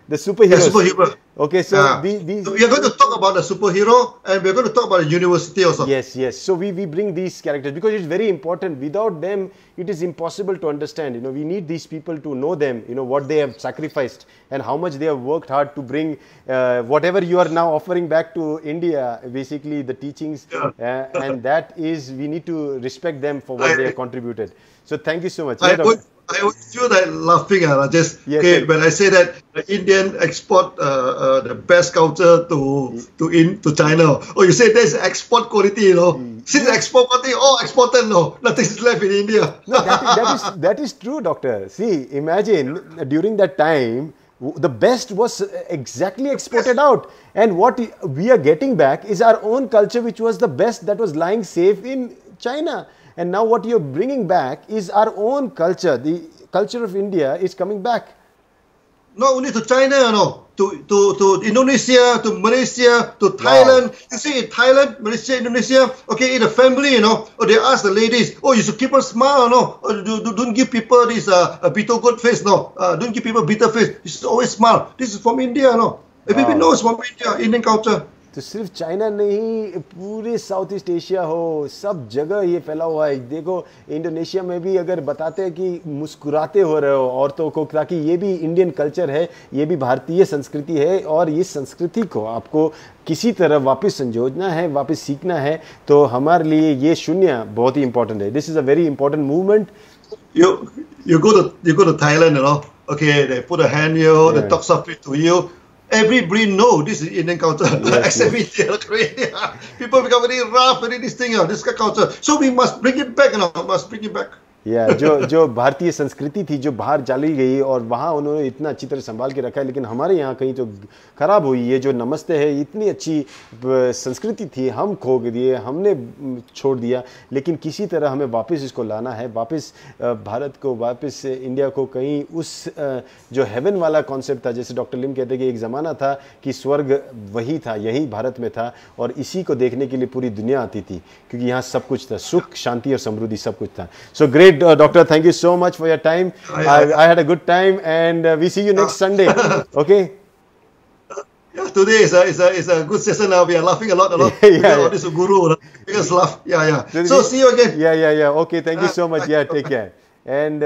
The superhero. Okay, so so we are going to talk about the superhero, and we are going to talk about the university also. Yes. So we bring these characters because it's very important. Without them, it is impossible to understand. We need these people to know them. What they have sacrificed and how much they have worked hard to bring whatever you are now offering back to India. Basically, the teachings, and that is we need to respect them for what they have contributed. So thank you so much. I would feel that laughing, when I say that the Indian export the best culture to China. Oh, you say there's export quality, Since export quality, all exported, nothing is left in India. No, that is true, Doctor. See, imagine during that time, the best was exactly exported out, and what we are getting back is our own culture, which was the best that was lying safe in China. And now what you're bringing back is our own culture. The culture of India is coming back. Not only to China, to Indonesia, to Malaysia, to Thailand. Wow. You see, in Thailand, Malaysia, Indonesia, in a family, or they ask the ladies, you should keep a smile, or don't give people this bitter good face, don't give people bitter face. You should always smile. This is from India, Everybody knows from India, Indian culture. तो सिर्फ China नहीं, पूरे south east Asia हो, सब जगह ये फैला हुआ है. देखो इंडोनेशिया में भी अगर बताते हैं कि मुस्कुराते हो रहे हो औरतों को, ताकि ये भी इंडियन कल्चर है, ये भी भारतीय संस्कृति है, और ये संस्कृति को आपको किसी तरह वापस संजोजना है, वापस सीखना है, तो हमारे लिए ये शून्य बहुत ही इंपॉर्टेंट है. This is a very important movement you go to Thailand, you know. Okay, they put a hand here, they talk softly to you. Everybody know this is Indian culture, except India, Korea. People become very rough, very this thing, this kind of culture. So we must bring it back, you know. Must bring it back. या जो भारतीय संस्कृति थी जो बाहर चली गई और वहाँ उन्होंने इतना अच्छी तरह संभाल के रखा है, लेकिन हमारे यहाँ कहीं तो ख़राब हुई। ये जो नमस्ते है, इतनी अच्छी संस्कृति थी, हम खो दिए, हमने छोड़ दिया, लेकिन किसी तरह हमें वापस इसको लाना है, वापस भारत को, वापस इंडिया को कहीं उस जो हेवन वाला कॉन्सेप्ट था, जैसे डॉक्टर लिम कहते हैं कि एक ज़माना था कि स्वर्ग वही था, यही भारत में था, और इसी को देखने के लिए पूरी दुनिया आती थी, क्योंकि यहाँ सब कुछ था, सुख, शांति और समृद्धि सब कुछ था। So great doctor, thank you so much for your time. I had a good time, and we see you next Sunday. Okay. Yeah, today is a good session. Now we are laughing a lot. All this guru, because laugh. Yeah. So see you again. Yeah. Okay, thank you so much. Yeah, take care. And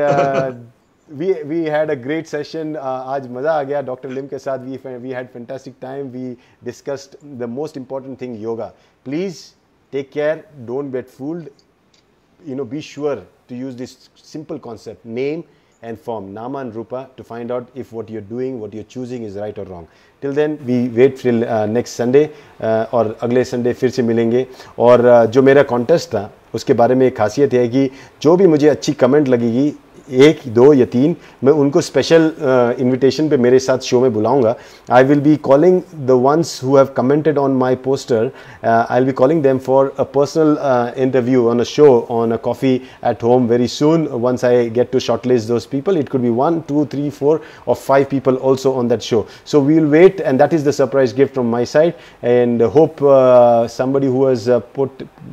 we had a great session. आज मजा आ गया doctor लिम के साथ. We had fantastic time. We discussed the most important thing, yoga. Please take care. Don't get fooled. Be sure to use this simple concept, name and form, nama and rupa, to find out if what you're doing, what you're choosing is right or wrong. Till then, we wait till next Sunday, और अगले Sunday फिर से मिलेंगे। और जो मेरा contest था उसके बारे में एक खासियत है कि जो भी मुझे अच्छी कमेंट लगेगी, 1, 2 या 3, मैं उनको स्पेशल इनविटेशन पे मेरे साथ शो में बुलाऊंगा। I will be calling the ones who have commented on my poster, I will be calling them for a personal interview on a show, on a coffee at home very soon, once I get to shortlist those people. It could be 1, 2, 3, 4 or 5 people also on that show. So we will wait, and that is the surprise gift from my side, and hope somebody who has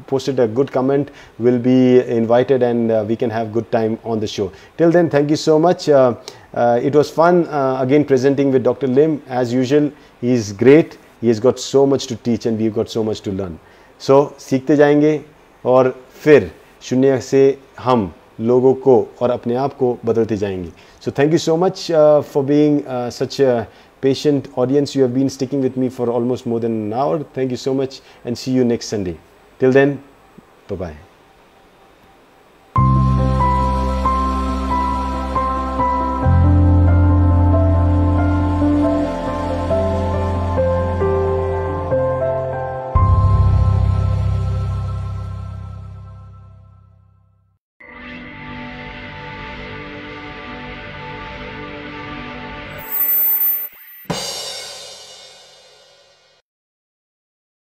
posted a good comment will be invited, and we can have good time on the show. Till then, thank you so much. It was fun again presenting with Dr. Lim. As usual, he is great. He has got so much to teach, and we've got so much to learn. So सीखते जाएंगे और फिर शून्य से हम लोगों को और अपने आप को बदलते जाएंगे. So thank you so much for being such a patient audience. You have been sticking with me for almost more than an hour. Thank you so much, and see you next Sunday. Till then, bye-bye.